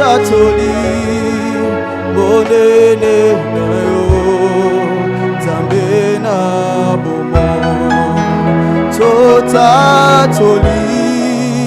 tatoli monene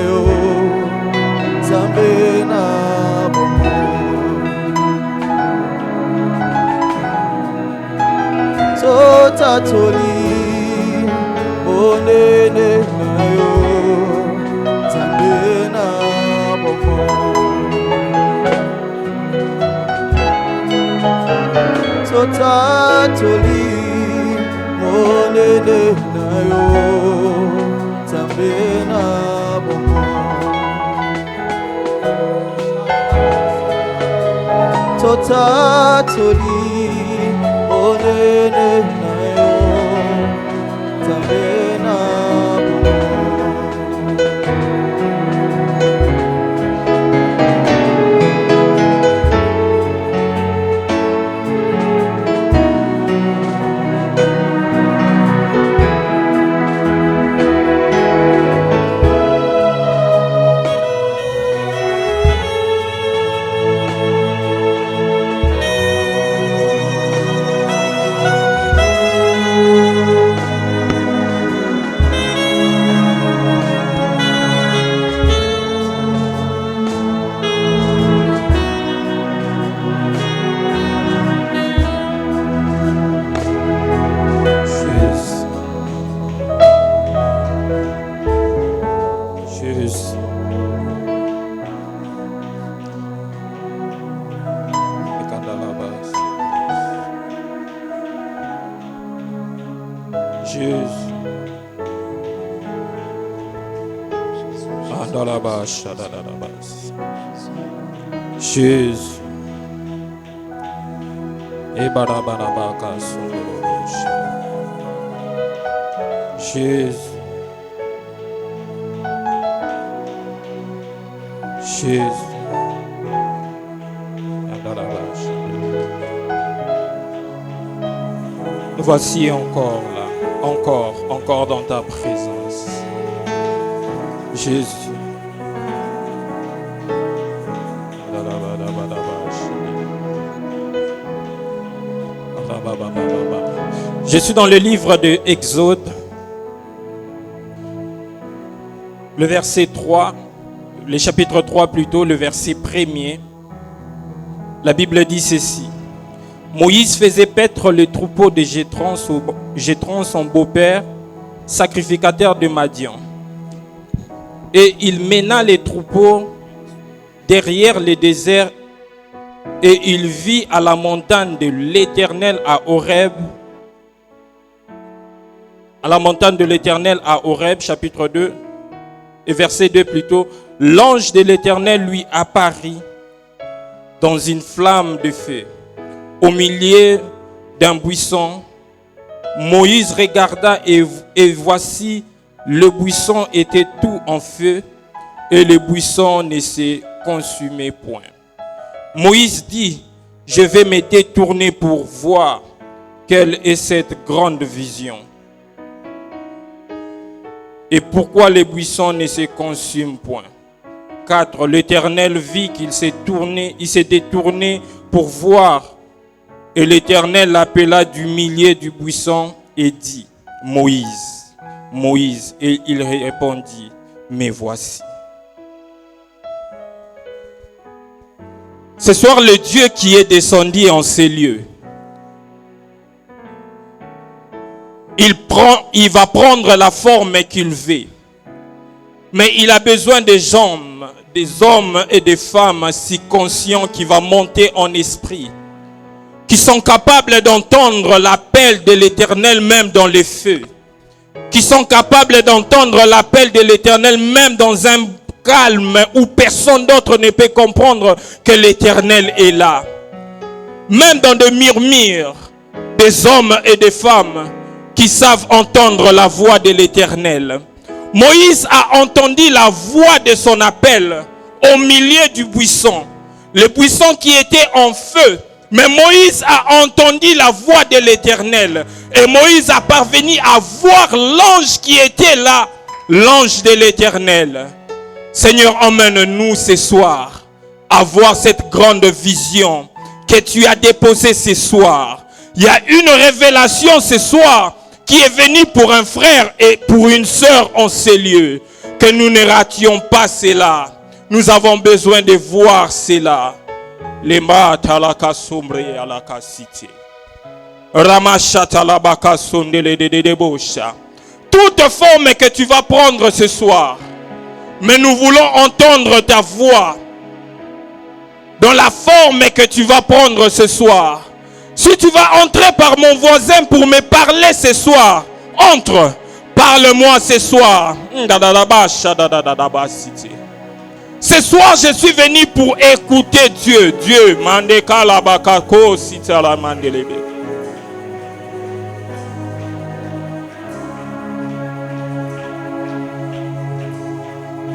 nayo zambena bomo so tatoli monene nayo zambena bomo so tatoli monene nayo zambena bomo so tatoli Jésus. Jésus. Jésus. Nous voici encore là, encore dans ta présence. Jésus. Je suis dans le livre de Exode, le verset 3, le chapitre 3 plutôt, le verset 1er. La Bible dit ceci. Moïse faisait paître le troupeau de Jéthron, son beau-père, sacrificateur de Madian. Et il mena les troupeaux derrière le désert et il vit à la montagne de l'Éternel à Horeb à la montagne de l'Éternel à Horeb, chapitre 2, et verset 2 plutôt, l'ange de l'Éternel lui apparut dans une flamme de feu, au milieu d'un buisson. Moïse regarda et voici, le buisson était tout en feu et le buisson ne se consumait point. Moïse dit, je vais me détourner pour voir quelle est cette grande vision. Et pourquoi les buissons ne se consument point. 4. L'Éternel vit qu'il s'est détourné pour voir. Et l'Éternel l'appela du milieu du buisson et dit, Moïse, Moïse. Et il répondit, me voici. Ce soir, le Dieu qui est descendu en ces lieux, il va prendre la forme qu'il veut. Mais il a besoin des hommes et des femmes si conscients qui vont monter en esprit, qui sont capables d'entendre l'appel de l'Éternel même dans les feux, qui sont capables d'entendre l'appel de l'Éternel même dans un calme où personne d'autre ne peut comprendre que l'Éternel est là. Même dans des murmures, des hommes et des femmes qui savent entendre la voix de l'Éternel. Moïse a entendu la voix de son appel au milieu du buisson. Le buisson qui était en feu. Mais Moïse a entendu la voix de l'Éternel. Et Moïse a parvenu à voir l'ange qui était là. L'ange de l'Éternel. Seigneur, emmène-nous ce soir à voir cette grande vision que tu as déposée ce soir. Il y a une révélation ce soir qui est venue pour un frère et pour une sœur en ces lieux. Que nous ne rations pas cela. Nous avons besoin de voir cela. Les mata la kasumbre à la kasite. Ramachata la bakasondele de debosha. Toute forme que tu vas prendre ce soir. Mais nous voulons entendre ta voix. Dans la forme que tu vas prendre ce soir. Si tu vas entrer par mon voisin pour me parler ce soir, entre, parle-moi ce soir. Ce soir, je suis venu pour écouter Dieu. Dieu, mandeka la bakako sita la mandelebe.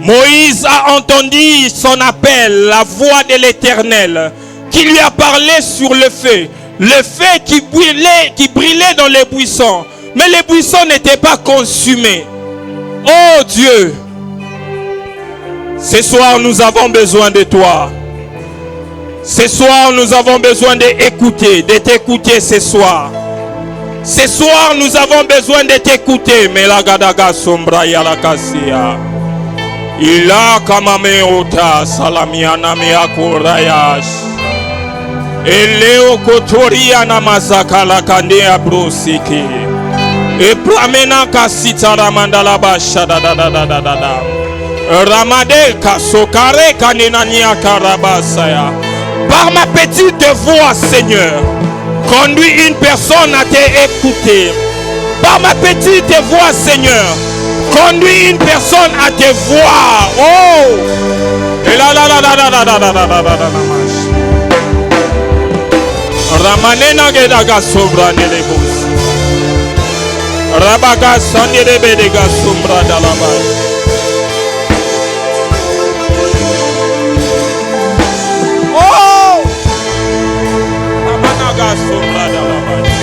Moïse a entendu son appel, la voix de l'Éternel, qui lui a parlé sur le feu. Le feu qui brûlait dans les buissons. Mais les buissons n'étaient pas consumés. Oh Dieu, ce soir nous avons besoin de toi. Ce soir nous avons besoin d'écouter, de t'écouter ce soir. Ce soir nous avons besoin de t'écouter. Mais la gadaga sombra ya la kasia. Ila kamame ota salamiana me akorayash. Eleo kotoria na mazaka la kandea brosiki. E pramena kasita ramandala basha da. Ramade kasokare kanenania karabasaya. Par ma petite voix, Seigneur, conduis une personne à t'écouter. Par ma petite voix, Seigneur, conduis une personne à te voir. Oh! Et la. Ramanena gedaga sobra nelebos. Rabaga sandelebe dega sombra dalabas. Oh! Ramanaga sombra dalabas.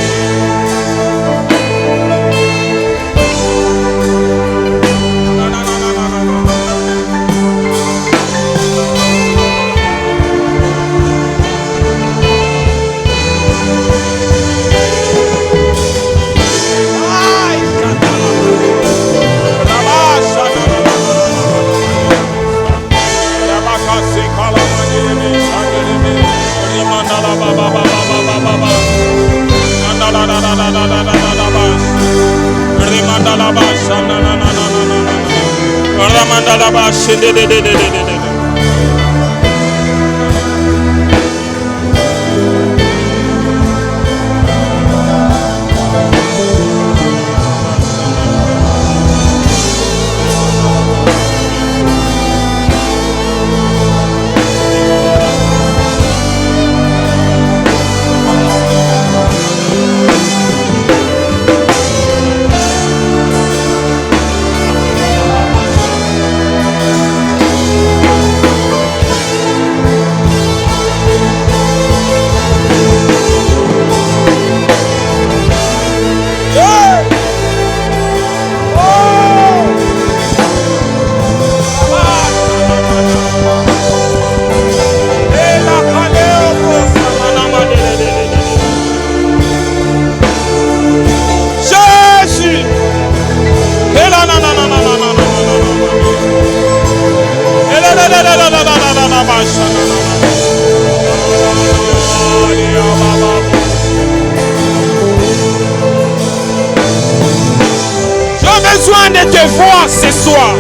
de te voir ce soir.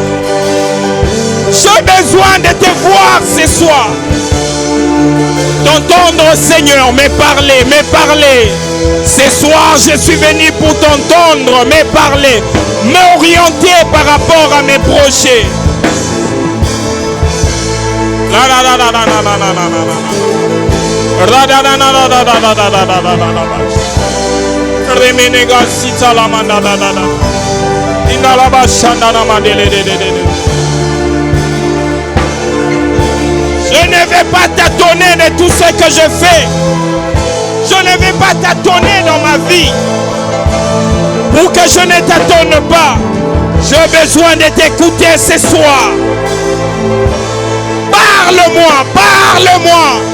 J'ai besoin de te voir ce soir. T'entendre, Seigneur, me parler, me parler. Ce soir, je suis venu pour t'entendre, me parler, m'orienter par rapport à mes projets. Je ne vais pas t'étonner de tout ce que je fais. Je ne vais pas t'étonner dans ma vie. Pour que je ne t'étonne pas, j'ai besoin de t'écouter ce soir. Parle-moi, parle-moi.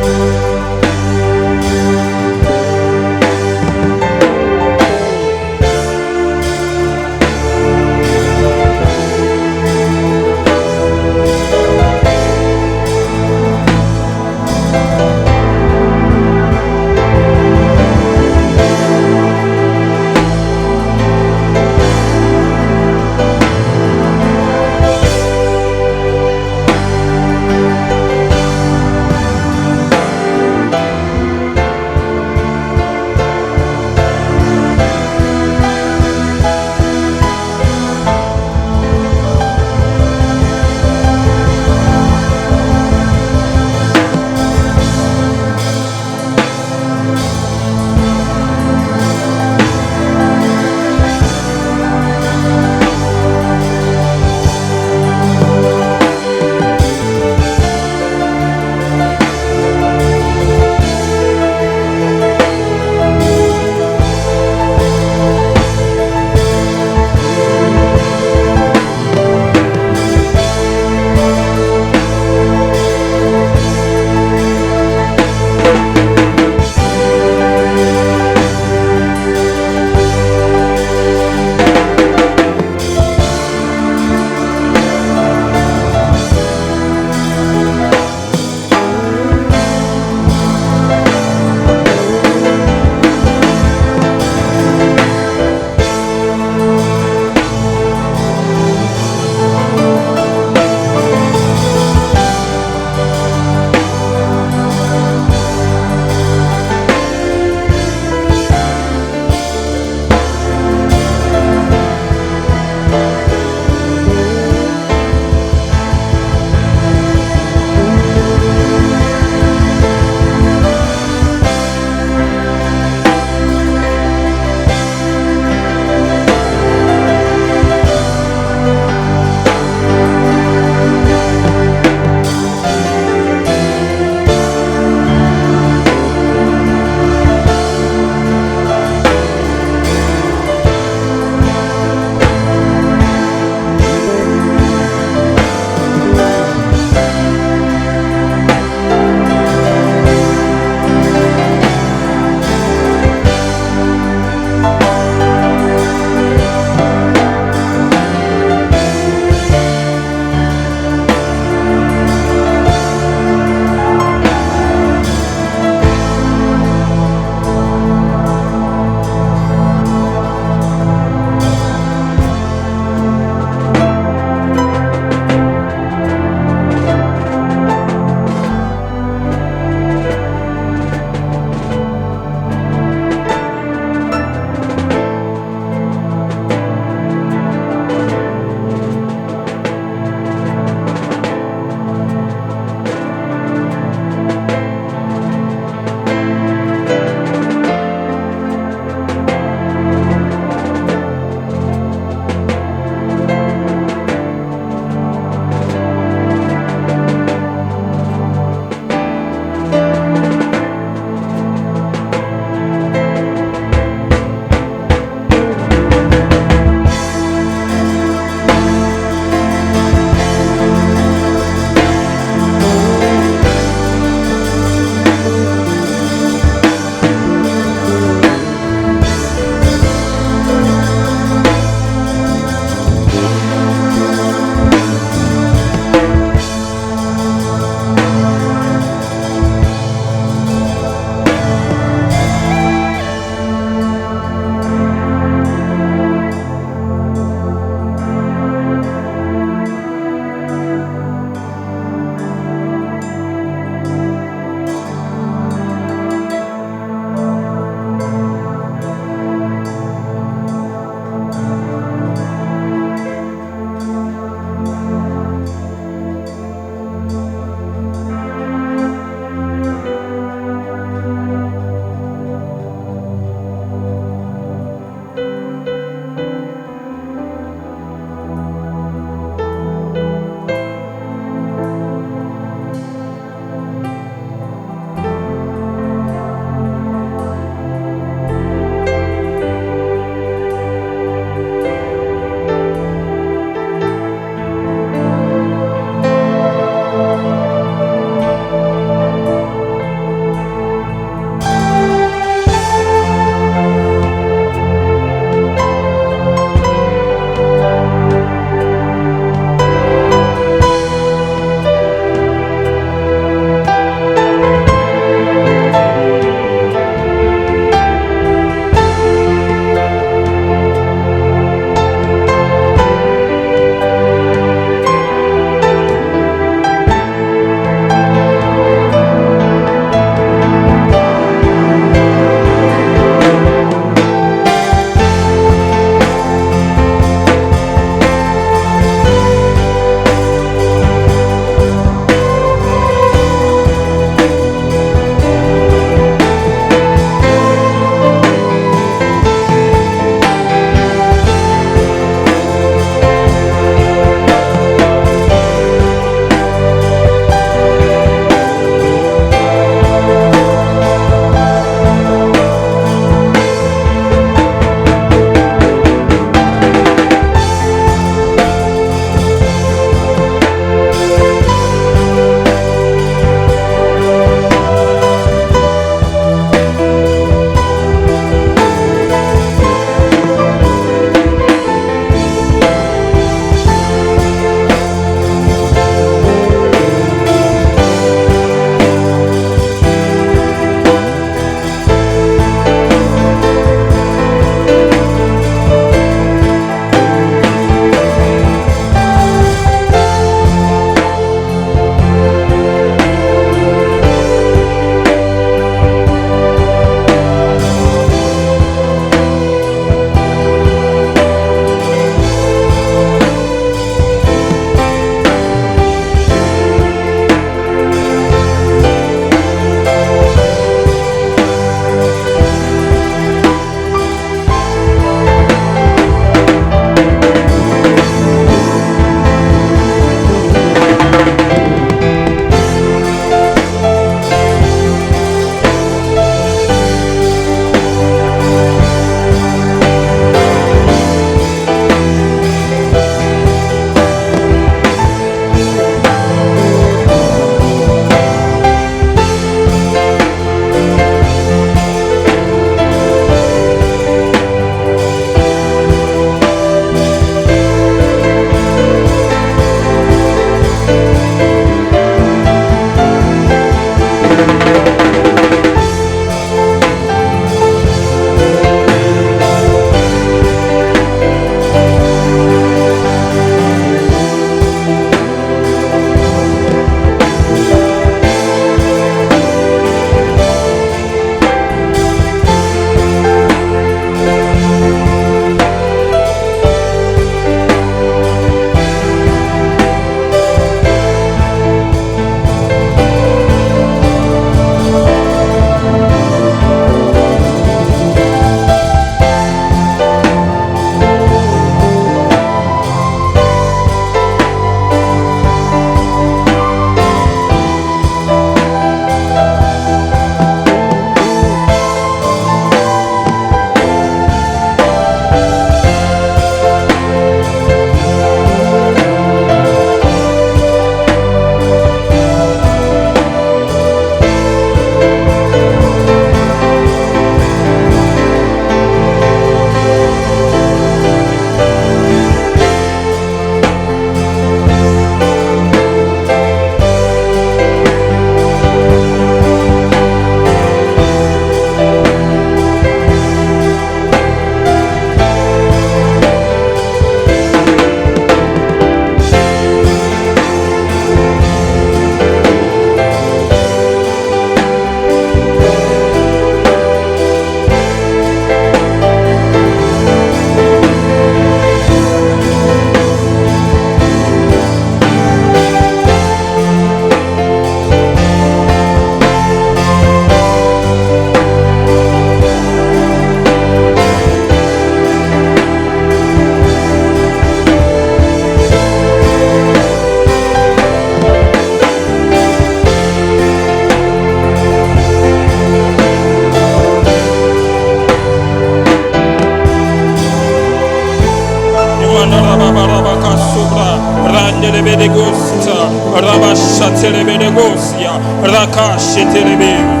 delebe de gosta. Rabasha telebe de gosia. Rakash telebe.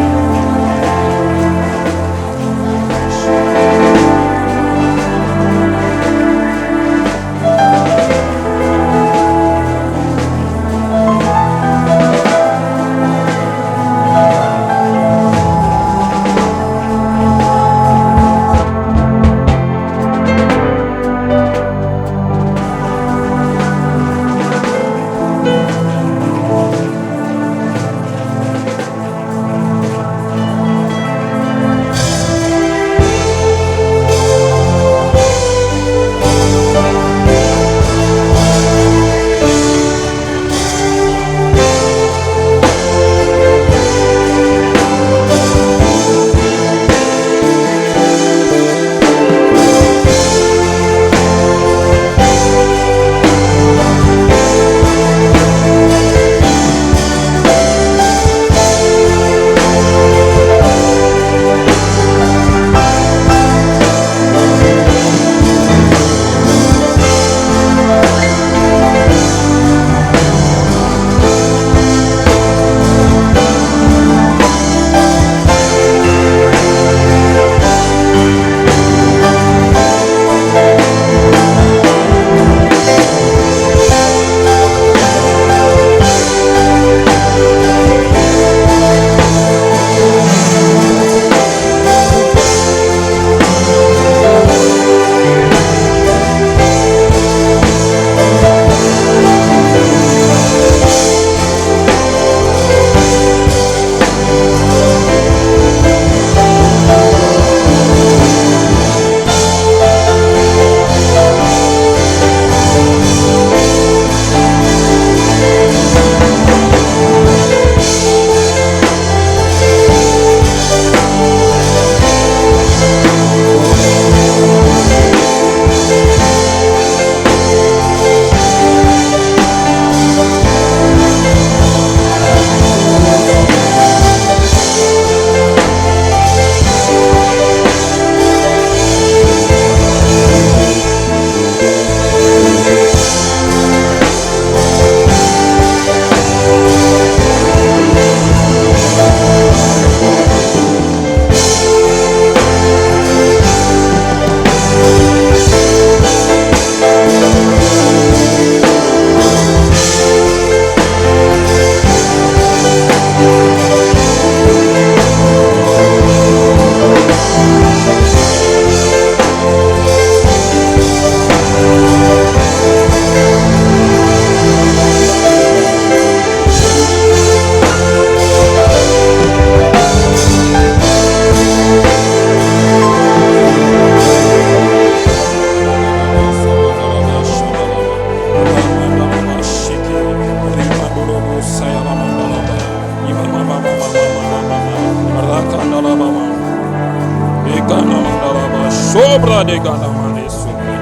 Sobra de gana mane sobre.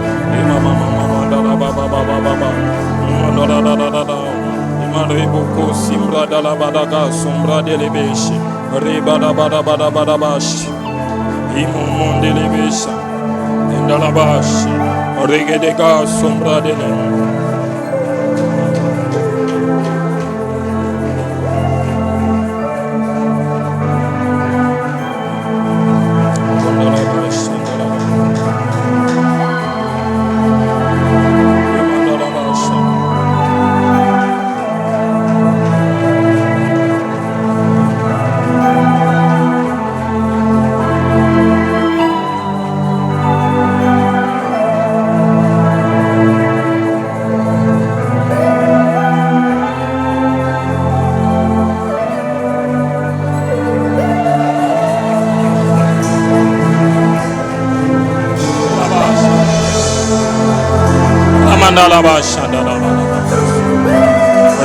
Mama mama da ba ba ba ba ba ba. Da. Imare boko simbra da la badaga sombra de lebeshi. Riba da bada bada bada bash. Imon de lebesha. Endala bash. Rege de ga sombra de le.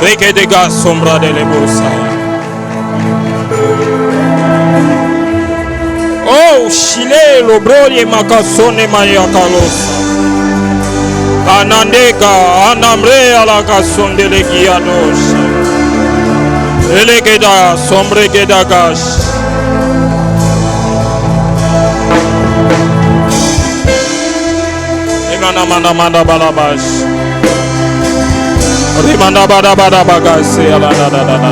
Reke de gas sombra de lebosa. Oh, Chile, lo broye macasone maya calosa. Anandega, anambre a la cason de leguiados. Elegeda, sombre gedagas. Emana manda balabash. Rimanda bada bada bagase ala da da da da.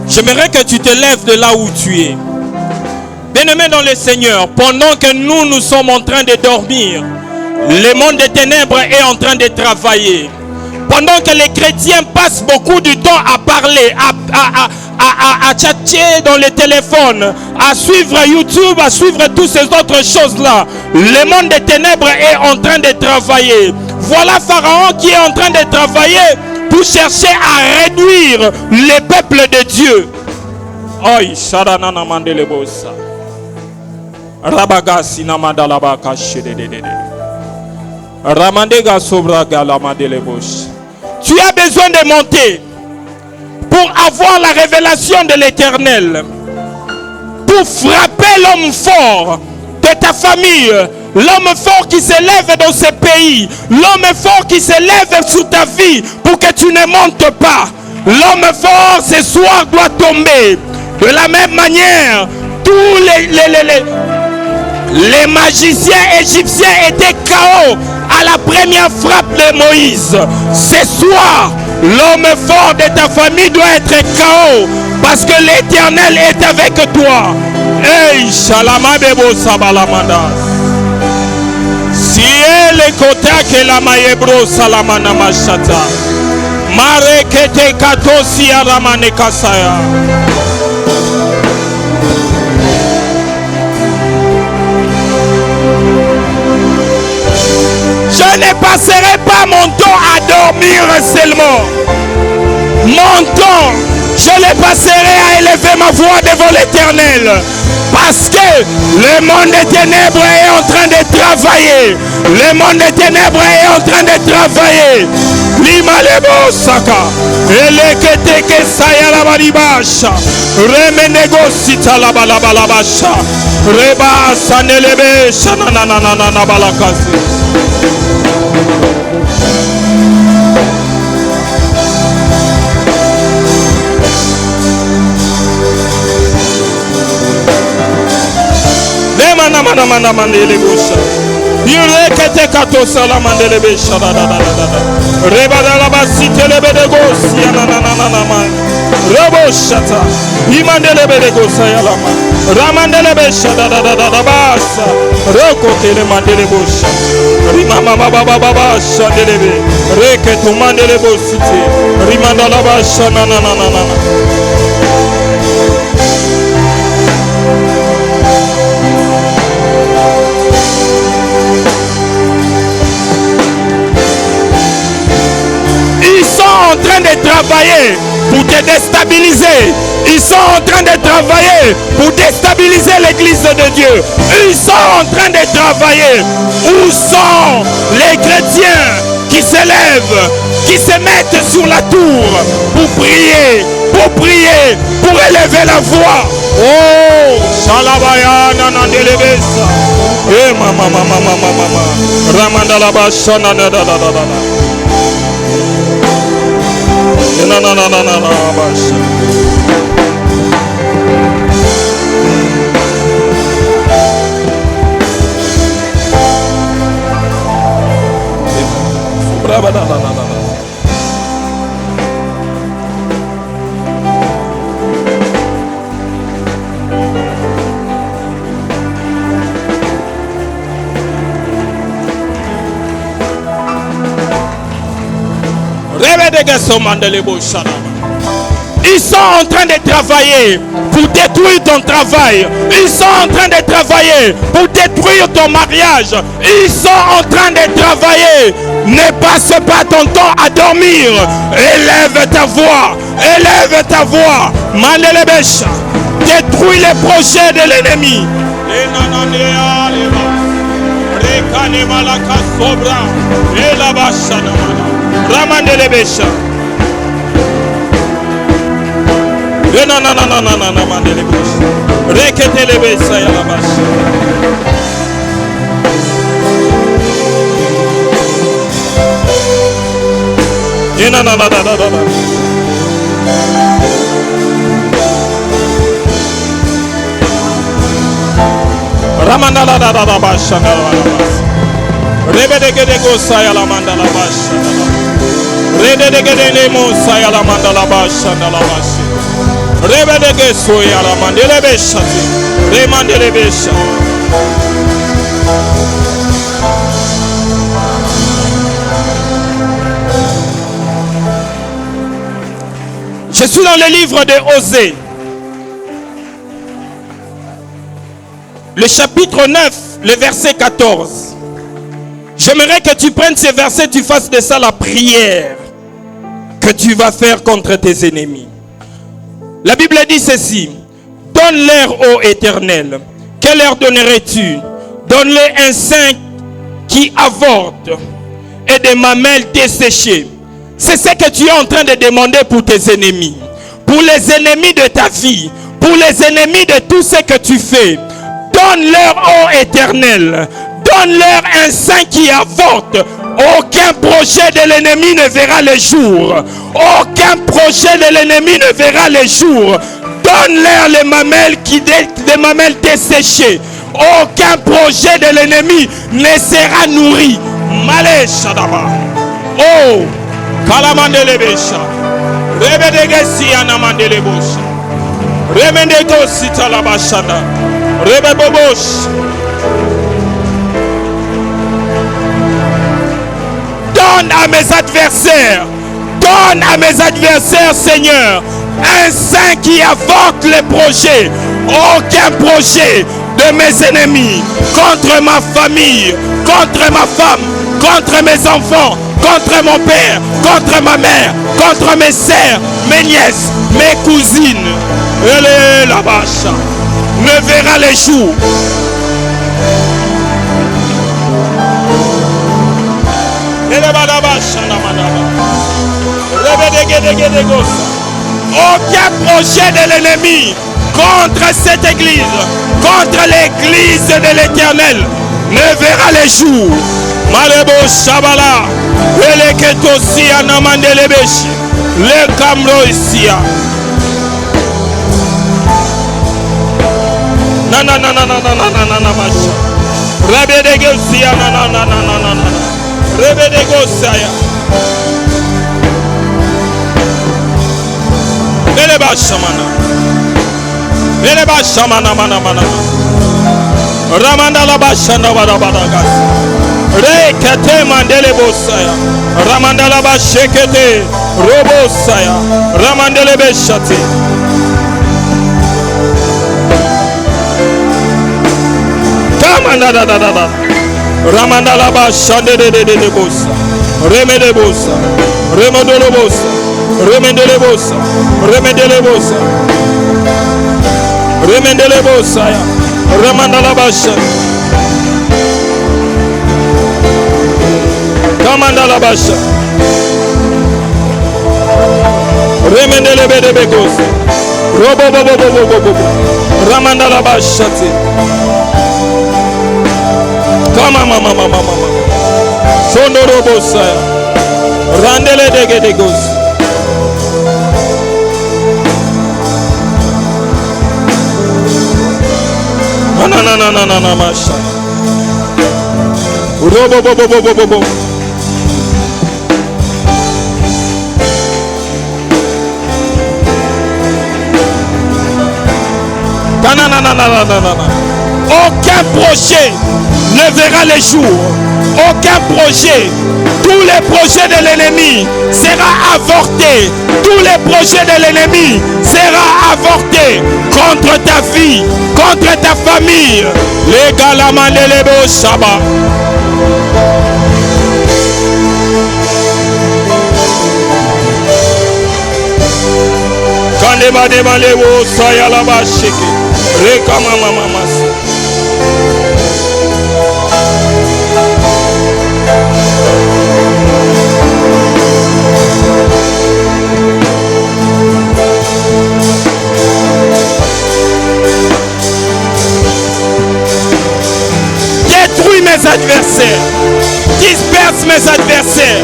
J'aimerais que tu te lèves de là où tu es. Bien-aimé dans le Seigneur, pendant que nous sommes en train de dormir, le monde des ténèbres est en train de travailler. Pendant que les chrétiens passent beaucoup de temps à parler, à chatter dans les téléphones, à suivre YouTube, à suivre toutes ces autres choses-là, le monde des ténèbres est en train de travailler. Voilà Pharaon qui est en train de travailler pour chercher à réduire le peuple de Dieu. Aïe, sharanana mandele bossa. Rabagasi namanda baka shedede. Ramandega sobraga la mandele bossa. Tu as besoin de monter pour avoir la révélation de l'Éternel, pour frapper l'homme fort de ta famille, l'homme fort qui s'élève dans ce pays, l'homme fort qui s'élève sur ta vie pour que tu ne montes pas. L'homme fort ce soir doit tomber. De la même manière, tous les magiciens égyptiens étaient KO à la première frappe de Moïse. Ce soir, l'homme fort de ta famille doit être KO parce que l'Éternel est avec toi. Hey, shalama bebo sabalamanda. Si elle kota que la maebro salamana machata. Mare kete katosi aramane kasaya. Je ne passerai pas mon temps à dormir seulement. Mon temps, je le passerai à élever ma voix devant l'Éternel. Parce que le monde des ténèbres est en train de travailler. Le monde des ténèbres est en train de travailler. Limalebo saka. Eleketeke sayala balibasha. Remenegosita la balabalabasha. Reba sanelebe shananana balakasi. Mana mandele busha. Yurekete kato sala mandele besha da da da da da. Reba da la basite lebe de gosia na na na na na man. Robo shata. Imandele be de gosa ya la man. Ramandele besha da da da da da basa. Roko tele mandele busha. Rima mama baba baba shandele be. Reke tu mandele bosite. Rimanda la basha na na na na na. En train de travailler pour te déstabiliser. Ils sont en train de travailler pour déstabiliser l'église de Dieu. Ils sont en train de travailler. Où sont les chrétiens qui s'élèvent, qui se mettent sur la tour pour prier, pour élever la voix? Oh, Shalabaya nanandelebesa. Eh mama mama mama mama. Ramandalaba shana da da da da da. No, no, no, no, no, no, brava, no, no, no, no. Ils sont en train de travailler pour détruire ton travail. Ils sont en train de travailler pour détruire ton mariage. Ils sont en train de travailler. Ne passe pas ton temps à dormir. Élève ta voix. Élève ta voix. Mandelebesha. Détruis les projets de l'ennemi. Ramandelebesha. Non, non, non, non, non, non, non, Mandelebesha. Reketelebesha yalabasha. Non, non, non, non, non, non. mandala da da da basha da la. Rebe de gede go saya la mandala basha. Rebe de gede ne mo saya la mandala basha da la basha. Rebe de ge soya la mandele besha. Re mandele besha. Je suis dans le livre de Osée. Le chapitre 9, le verset 14. J'aimerais que tu prennes ces versets, tu fasses de ça la prière que tu vas faire contre tes ennemis. La Bible dit ceci. Donne-leur, ô Éternel. Que leur donnerais-tu? Donne-leur un sein qui avorte et des mamelles desséchées. C'est ce que tu es en train de demander pour tes ennemis. Pour les ennemis de ta vie. Pour les ennemis de tout ce que tu fais. Donne-leur, ô Éternel. Donne-leur un sein qui avorte. Aucun projet de l'ennemi ne verra le jour. Aucun projet de l'ennemi ne verra le jour. Donne-leur les mamelles desséchées. Aucun projet de l'ennemi ne sera nourri. Malé Shadaba. Oh, Kalamandele Besha. Rebedege Siana Mandele Bosha. Remendego Sita la Bashana. Rebebobosh. Donne à mes adversaires, Seigneur, un sein qui avorte les projets. Aucun projet de mes ennemis contre ma famille, contre ma femme, contre mes enfants, contre mon père, contre ma mère, contre mes sœurs, mes nièces, mes cousines. Elle est là-bas, ne verra les jours. Aucun projet de l'ennemi contre cette église, contre l'église de l'Éternel, ne verra les jours. Malebo Shabala, le Ketosia Namandelebeshi, le Kamroisia. Nananananananananamacha. Rebedegosia nanananananana. Rebedegosaya. Eleba Shamana. Eleba Shamana mana mana. Ramanda la Bashanda Barabadagas. Rekete Mandele Bosaya. Ramanda la Bashekete. Robosaya. Ramandele Beshate. Kamanda. Ramanda la Bashande de Bosa. Remede Bosa. Remodolo Bosa. Remendele Bosa. Remendele Bosa. Remendele Bosa. Ramanda la Basha. Kamanda la Basha. Remendele Bede Begos. Robo. Ramanda la Basha. Mama. Sondo Robosa. Randele de Gos. No, Masha. Robo. Aucun projet ne verra le jour. Aucun projet. Tous les projets de l'ennemi sera avorté. Tous les projets de l'ennemi sera avorté contre ta vie, contre ta famille. Les Galamandelebo Shaba. Kandeba de Malewo Sayalaba Sheke. Rekama Mamas. Détruis mes adversaires. disperse mes adversaires.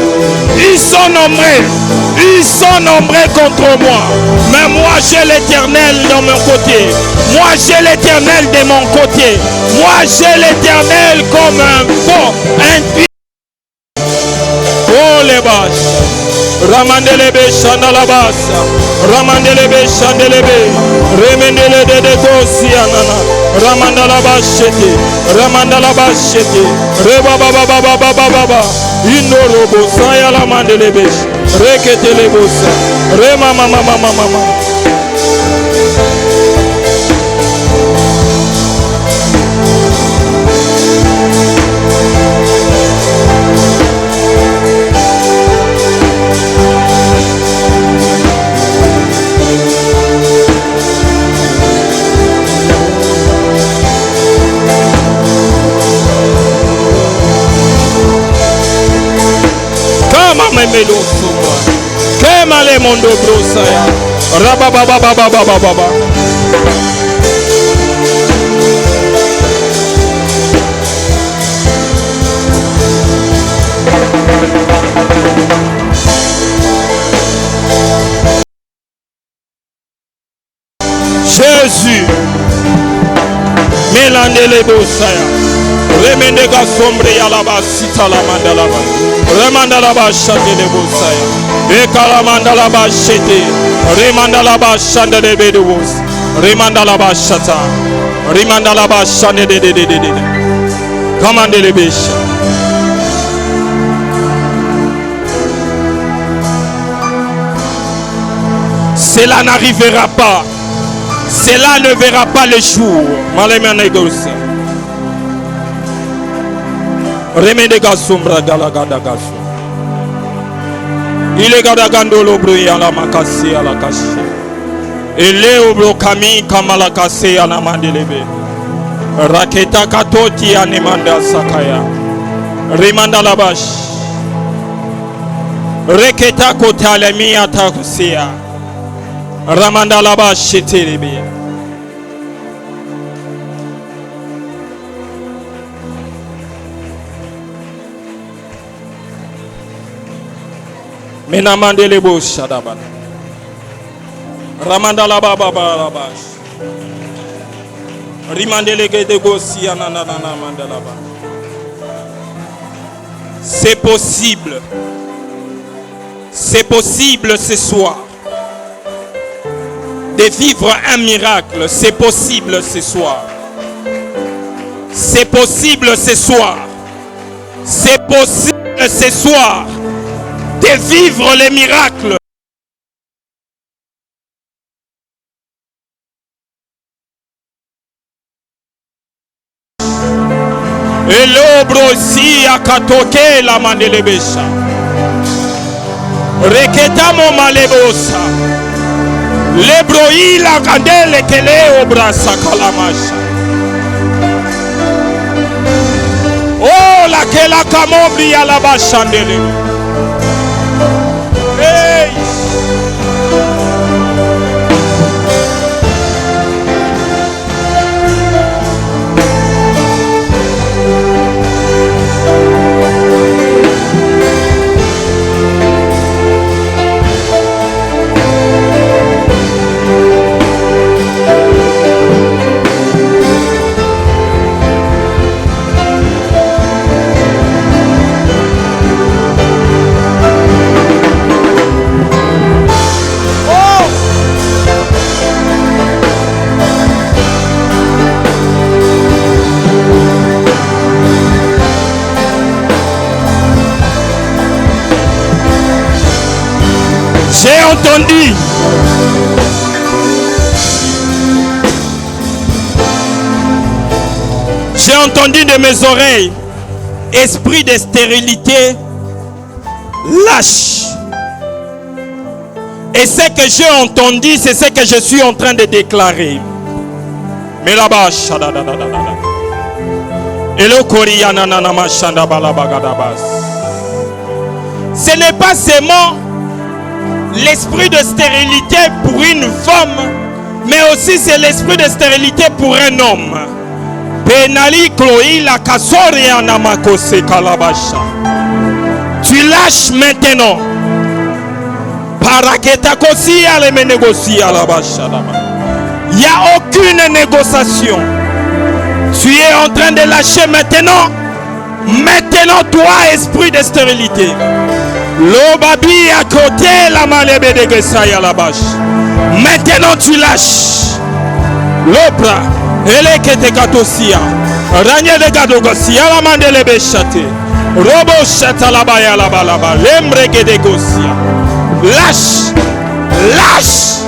Ils sont nombreux contre moi. Mais moi j'ai l'Éternel dans mon côté. Moi j'ai l'Éternel de mon côté. Moi j'ai l'Éternel comme un fort, un puits. Oh les vaches. Ramandelebe Chandalabasa, Ramandelebe Chandelebe, Remendele de Gosianana, Ramandalabashete, Ramandalabashete, Rebababababababa, Indorobo, Sayala Mandelebe, Reketelebosa, Remamamamamamama. Melo suma, kema le mondo brosaya, rabababababababa. Jésus, Mélandele bosaya, remendega sombre yalaba sita la mandalaba. Remandalaba chate de bosaya. Ekalamandalaba chete. Remandalaba chande de bedous. Remandalaba chata. Remandalaba chande de. Commandez les bêches. Cela n'arrivera pas. Cela ne verra pas le jour. Malémanégosa. Remendega sombra galagada gaso. Il est gadagando l'obru à la makasi à la caché. Et le obro kami kamala kase à la mandelebe. Raketa katoti animanda sakaya. Remanda la bash. Reketa kotalemi atakusia. Ramanda la bash chetelebe. Menamandele bo shadaban. Ramandala baba bash. Rimandele gede gosi ananana mandala ba. C'est possible. C'est possible ce soir de vivre un miracle. C'est possible ce soir. C'est possible ce soir. C'est possible ce soir de vivre les miracles. Et l'obro si a katoke la mandelebesha. Reketamo malebosa. Lebroï la candele que le obra sakalamasha. Oh la que la camobri à la bachandele. Hey. J'ai entendu. J'ai entendu de mes oreilles, esprit de stérilité, lâche. Et ce que j'ai entendu, c'est ce que je suis en train de déclarer. Mais là-bas, ce n'est pas seulement l'esprit de stérilité pour une femme, mais aussi c'est l'esprit de stérilité pour un homme. Penali Chloé la kasori anamakose kalabasha. Tu lâches maintenant. Il n'y a aucune négociation. Tu es en train de lâcher maintenant. Maintenant, toi, esprit de stérilité. L'obabi à côté, la malébé de Gessaya la bâche. Maintenant, tu lâches. L'opra, elle qui te gatosia. Ranye de gadogosia, la mandele béchate. Robo chata la baya la balaba. Lembre de gosia. Lâche. Lâche.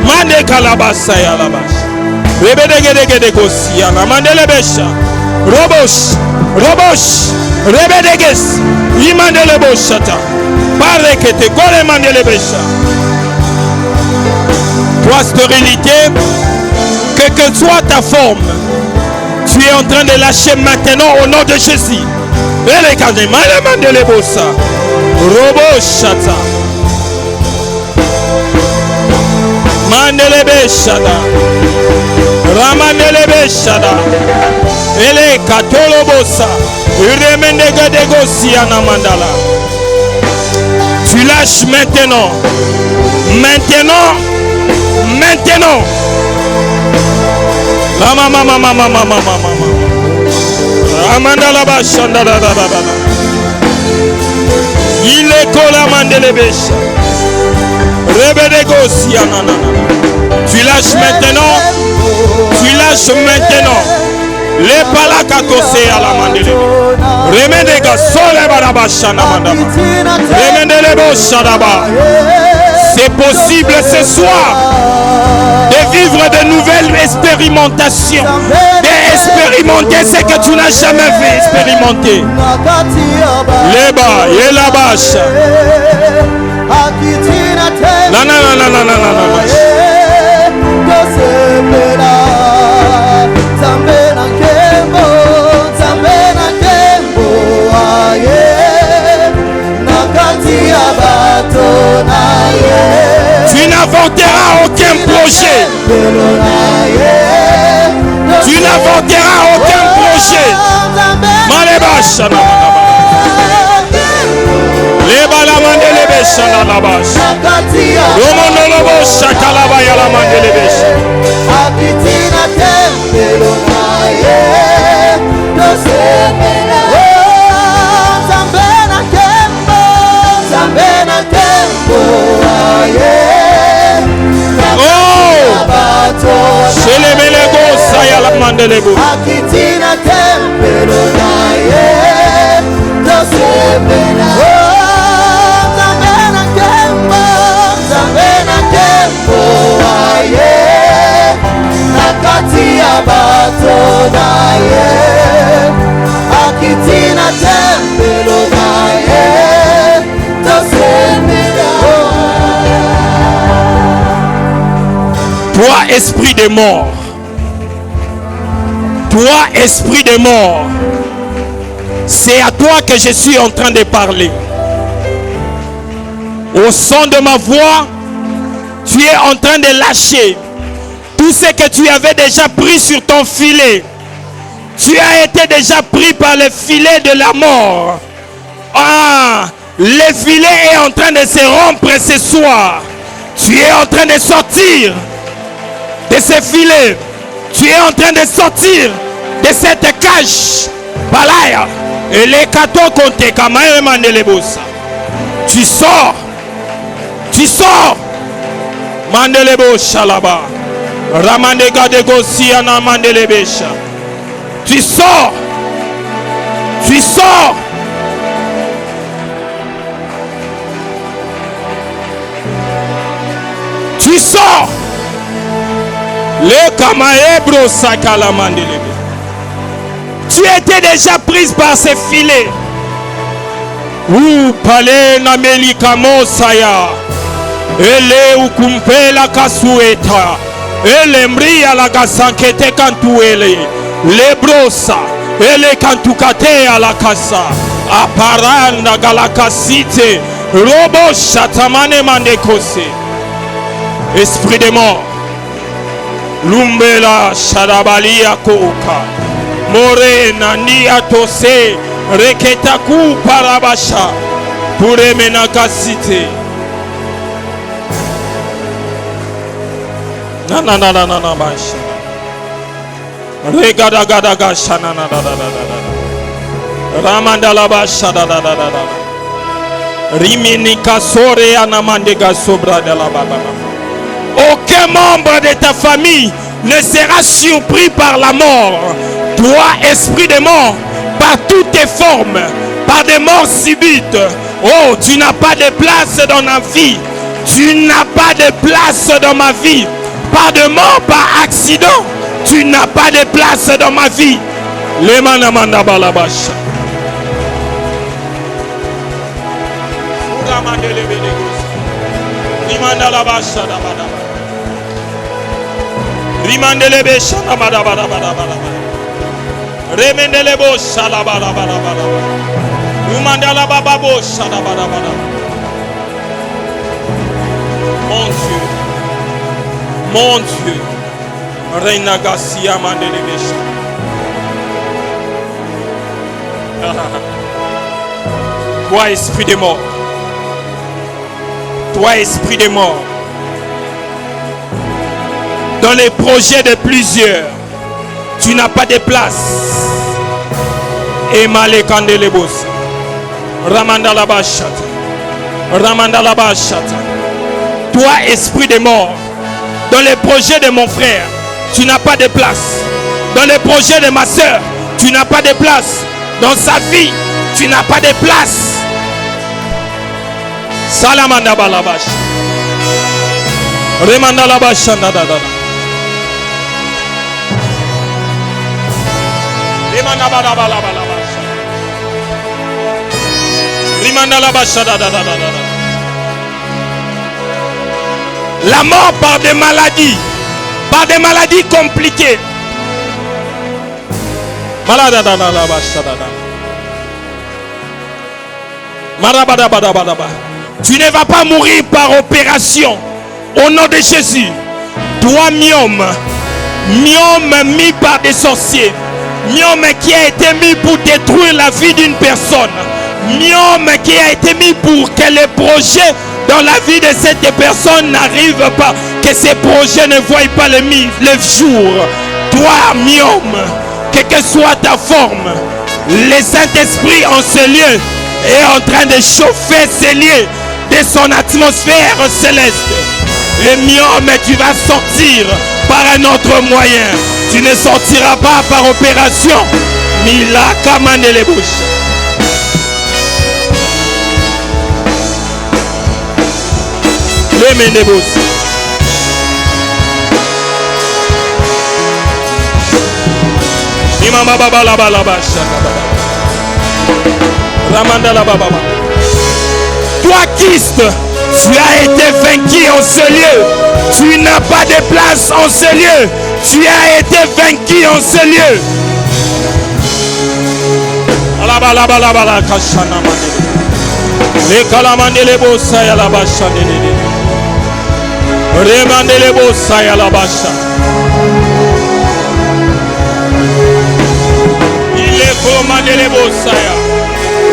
Mande kalabasa ya la bâche. Rebe de gosia. La mandele bécha. Robosh. Robosh, Rebedeges, Imandele Boshata, Parekete, Golemandele Besha. Toi, stérilité, quelle que soit ta forme, tu es en train de lâcher maintenant au nom de Jésus. Elekane, Malemandele Bosa, Roboshata, Mandele Beshada, Ramandele Beshada. Ele katolobosa, uremendega degosiana mandala. Tu lâches maintenant, maintenant, maintenant. La mama. Amandala bashanda da. Il est colamandele besha. Rebedegosiana nana. Tu lâches maintenant, tu lâches maintenant. Les palakatose à la mandele. Remendega sole barabashana mandama. Remendele boshadaba. C'est possible ce soir de vivre de nouvelles expérimentations, d'expérimenter ce que tu n'as jamais fait expérimenter. Leba yelabash. Non. Tu n'inventeras aucun projet. Tu n'inventeras aucun projet. Malebasha. Lebala mandele besha na labash. Romonolobo shakalaba yala mandele besha. Akitina tempelo naye. Chez les Mélégos, ça y a la mandelego. Akitina tempelo naye. Zambena tempo aye. Nakati ya bato naye. Akitina tempelo naye. Toi, esprit de mort. Toi, esprit de mort. C'est à toi que je suis en train de parler. Au son de ma voix, tu es en train de lâcher tout ce que tu avais déjà pris sur ton filet. Tu as été déjà pris par le filet de la mort. Ah, le filet est en train de se rompre ce soir. Tu es en train de sortir de ce filet. Tu es en train de sortir de cette cage. Balaya. Et les kato konte kamae mandelebosa. Tu sors. Tu sors. Mandelebosha là-bas. Ramandega de Gosiana mandelebesha. Tu sors. Tu sors. Tu sors. Le kamaebro sakala mandelebe. Tu étais déjà prise par ces filets. Ou palé na melikamo saya. Ele ukumpela kasueta. Ele mria la gasankete kantuele. Le brosa. Ele kantukate a la casa. Aparanda galakasite. Robo chatamane mandekose. Esprit de mort. Lumbela sharabalia koka. Morena ni atose. Reketaku parabasha. Pour Emenakasite. Na basha. Regada gada gasha na da. Ramandala basha da. Rimini kasore anamande gasobra de la baba. Aucun membre de ta famille ne sera surpris par la mort. Toi, esprit de mort, par toutes tes formes, par des morts subites. Oh, tu n'as pas de place dans ma vie. Tu n'as pas de place dans ma vie. Pas de mort par accident. Tu n'as pas de place dans ma vie. Le manamanda balabasha. Rimanda la basha da bada. Rimandele besha da bada. Remendele bosha la bada. Rimanda la baba bosha da bada. Mon Dieu. Reina Gassia mandele besha. Toi, esprit de mort. Toi, esprit de mort. Dans les projets de plusieurs, tu n'as pas de place. Et Malekandelebos. Ramandalabashat. Toi, esprit de mort. Dans les projets de mon frère, tu n'as pas de place. Dans les projets de ma soeur, tu n'as pas de place. Dans sa vie, tu n'as pas de place. Salamanda balabash. Remanda labash. Remanda balabalabash. Remanda labash. La mort par des maladies compliquées. Tu ne vas pas mourir par opération. Au nom de Jésus. Toi, myome mis par des sorciers. Myome qui a été mis pour détruire la vie d'une personne. Myome qui a été mis pour que les projets dans la vie de cette personne n'arrivent pas. Que ces projets ne voient pas le jour. Toi, myome, quelle que soit ta forme, le Saint-Esprit en ce lieu est en train de chauffer ces lieux de son atmosphère céleste. Et myome, tu vas sortir par un autre moyen. Tu ne sortiras pas par opération. Mila kamande les bouches. Le menebos. Imama baba la bala basha. Ramanda la baba. Toi, Christ, tu as été vaincu en ce lieu. Tu n'as pas de place en ce lieu. Tu as été vaincu en ce lieu. Alabala kashana mandele. Le kalamandele bossa ya la basha ndele. Remandele bossa ya la basha. Il est commandele bossa ya.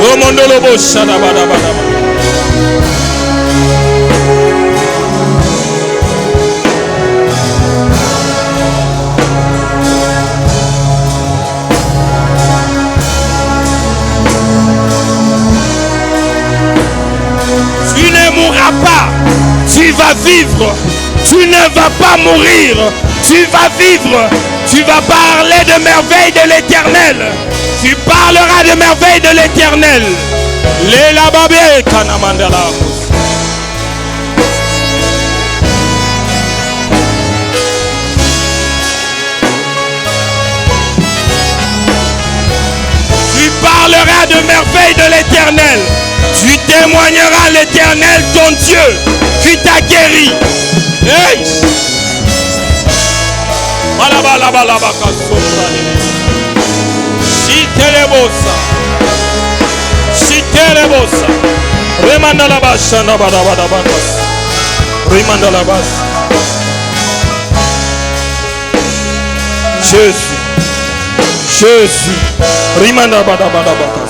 Romondolo bossa da bada bada. Tu ne mourras pas, tu vas vivre. Tu ne vas pas mourir, tu vas vivre. Tu vas parler de merveilles de l'Éternel. Tu parleras de merveilles de l'Éternel. Les lababé kanamandala. Tu parleras de merveilles de l'Éternel. Tu témoigneras à l'Éternel ton Dieu qui t'a guéri. Hey! Shiterebosa. Remanda la basha na bada bada bada. Remanda la basha. Jésus. Remanda bada bada bada.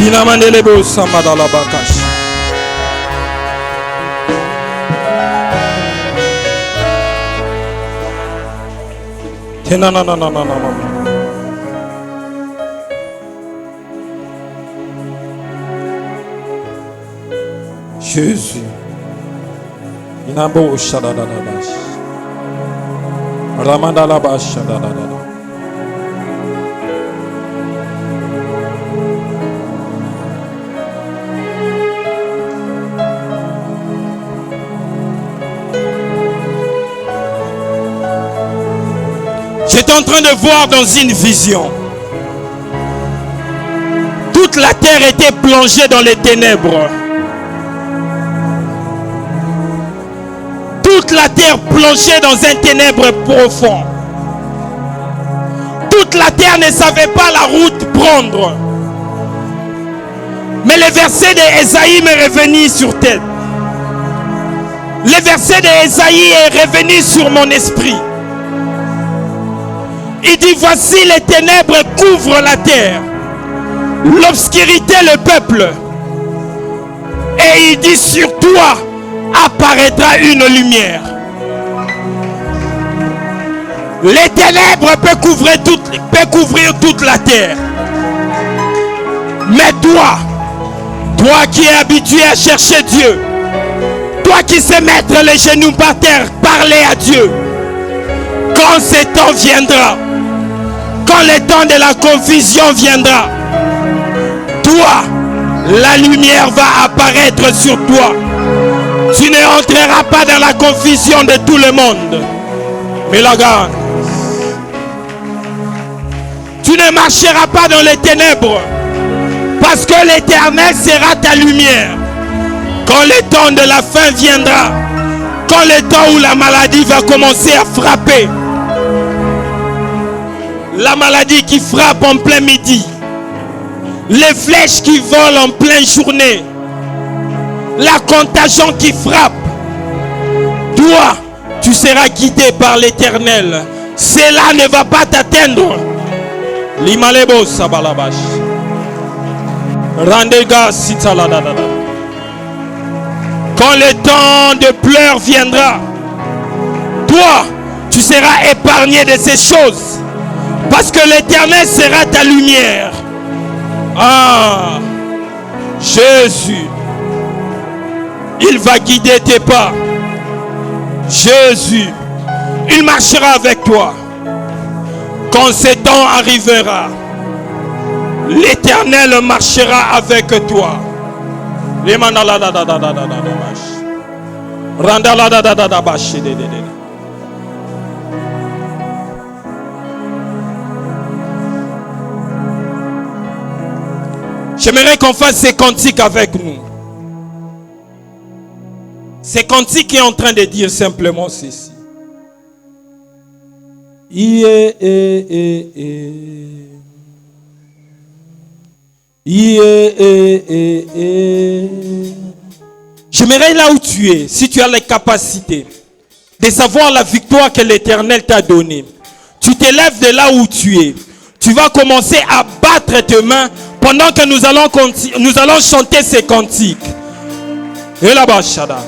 Pinamandelebo Samadala Bakash. Jésus. Inabo Shadadabash. Ramadalabash Shadadada. J'étais en train de voir dans une vision. Toute la terre était plongée dans les ténèbres. Toute la terre plongée dans un ténèbre profond. Toute la terre ne savait pas la route prendre. Mais le verset d'Ésaïe m'est revenu sur tête. Le verset d'Ésaïe est revenu sur mon esprit. Il dit, voici les ténèbres couvrent la terre, l'obscurité le peuple. Et il dit, sur toi apparaîtra une lumière. Les ténèbres peuvent couvrir toute la terre. Mais toi qui es habitué à chercher Dieu, toi qui sais mettre les genoux par terre, parler à Dieu, quand ce temps viendra, quand le temps de la confusion viendra, toi, la lumière va apparaître sur toi. Tu ne entreras pas dans la confusion de tout le monde. Mais la garde, tu ne marcheras pas dans les ténèbres, parce que l'Éternel sera ta lumière. Quand le temps de la fin viendra, quand le temps où la maladie va commencer à frapper, la maladie qui frappe en plein midi, les flèches qui volent en pleine journée, la contagion qui frappe, toi, tu seras guidé par l'Éternel. Cela ne va pas t'atteindre. Limalebo Sabalabash. Randega Sitaladada. Quand le temps de pleurs viendra, toi, tu seras épargné de ces choses. Parce que l'Éternel sera ta lumière. Ah, Jésus, il va guider tes pas. Jésus, il marchera avec toi. Quand ce temps arrivera, l'Éternel marchera avec toi. J'aimerais qu'on fasse ces cantiques avec nous. Ces cantiques est en train de dire simplement ceci. J'aimerais là où tu es, si tu as les capacités de savoir la victoire que l'Éternel t'a donnée, tu t'élèves de là où tu es. Tu vas commencer à battre tes mains pendant que nous allons chanter ces cantiques. Et là-bas, Shada.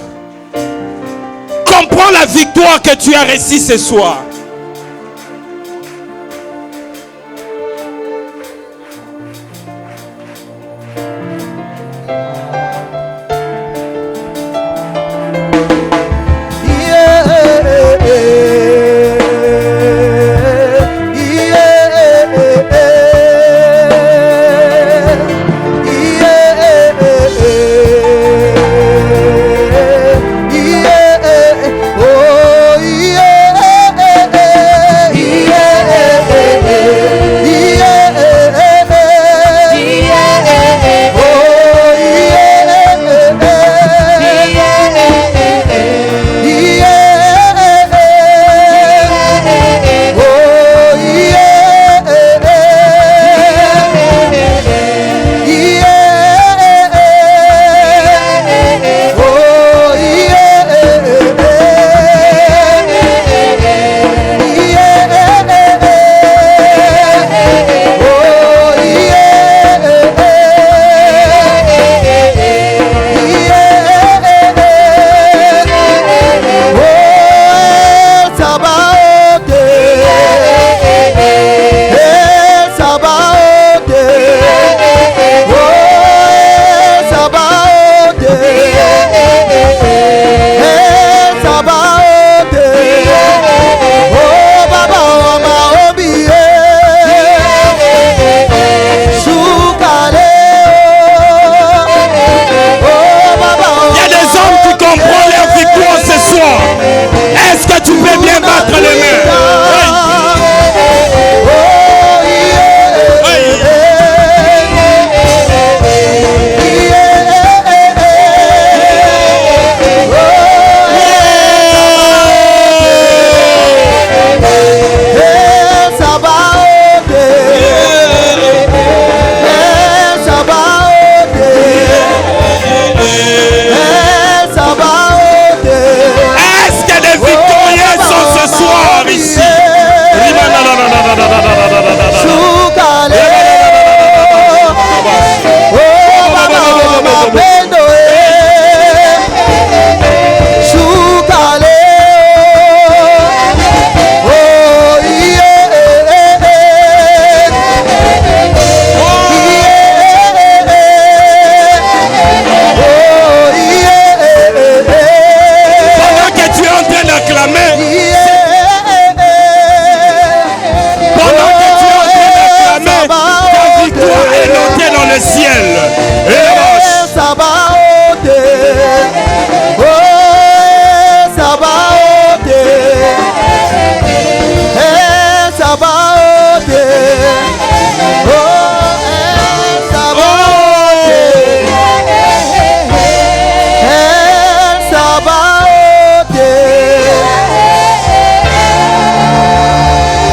Comprends la victoire que tu as reçue ce soir. d'acclamer. Yeah. Pendant que tu es en train d'acclamer, ta victoire est notée dans le ciel. Sabaoth. Oh, Sabaoth. Sabaoth. Oh, Sabaoth. Sabaoth.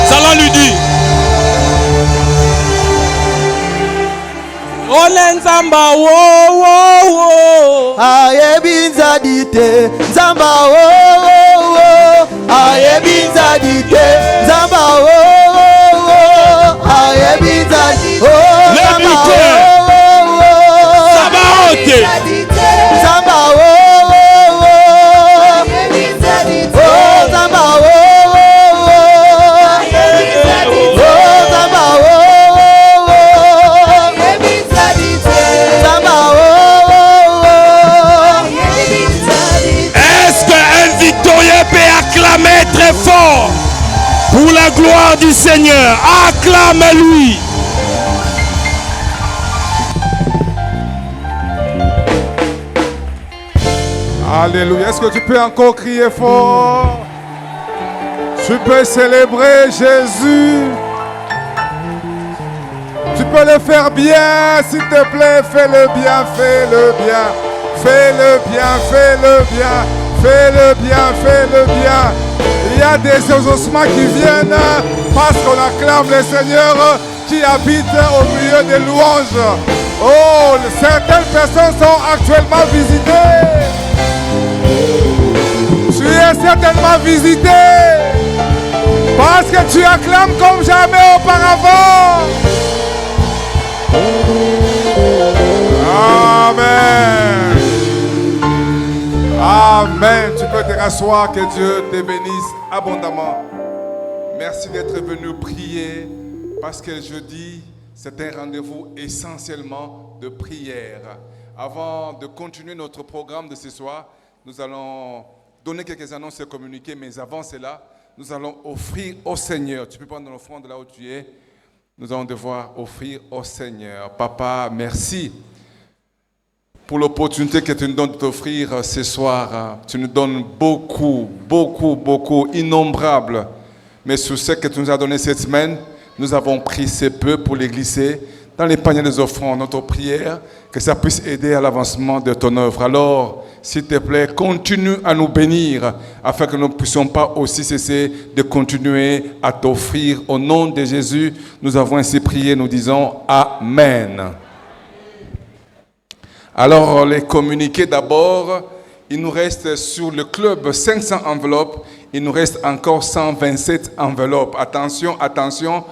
Ça lui dit. Olenzamba wo wo wo. Ayebinza dite Zamba oh Ayebinza dite Zamba oh Ayebinza oh Zamba Sabaoth. Zamba oh Zamba Est-ce qu'un victorieux peut acclamer très fort pour la gloire du Seigneur? Acclame-lui. Alléluia. Est-ce que tu peux encore crier fort? Tu peux célébrer Jésus. Tu peux le faire bien, s'il te plaît. Fais-le bien, fais-le bien. Fais-le bien, fais-le bien. Fais-le bien, fais-le bien. Il y a des exaucements qui viennent parce qu'on acclame le Seigneur qui habite au milieu des louanges. Oh, certaines personnes sont actuellement visitées. Tu es certainement visité parce que tu acclames comme jamais auparavant. Amen. Amen. Tu peux te rasseoir, que Dieu te bénisse abondamment. Merci d'être venu prier parce que jeudi, c'est un rendez-vous essentiellement de prière. Avant de continuer notre programme de ce soir, nous allons donner quelques annonces et communiquer, mais avant cela, nous allons offrir au Seigneur. Tu peux prendre l'offrande là où tu es. Nous allons devoir offrir au Seigneur. Papa, merci pour l'opportunité que tu nous donnes de t'offrir ce soir. Tu nous donnes beaucoup, innombrables. Mais sur ce que tu nous as donné cette semaine, nous avons pris ce peu pour les glisser dans les paniers des offrandes, notre prière, que ça puisse aider à l'avancement de ton œuvre. Alors, s'il te plaît, continue à nous bénir, afin que nous ne puissions pas aussi cesser de continuer à t'offrir. Au nom de Jésus, nous avons ainsi prié, nous disons Amen. Alors, les communiqués d'abord, il nous reste sur le club 500 enveloppes, il nous reste encore 127 enveloppes. Attention, attention,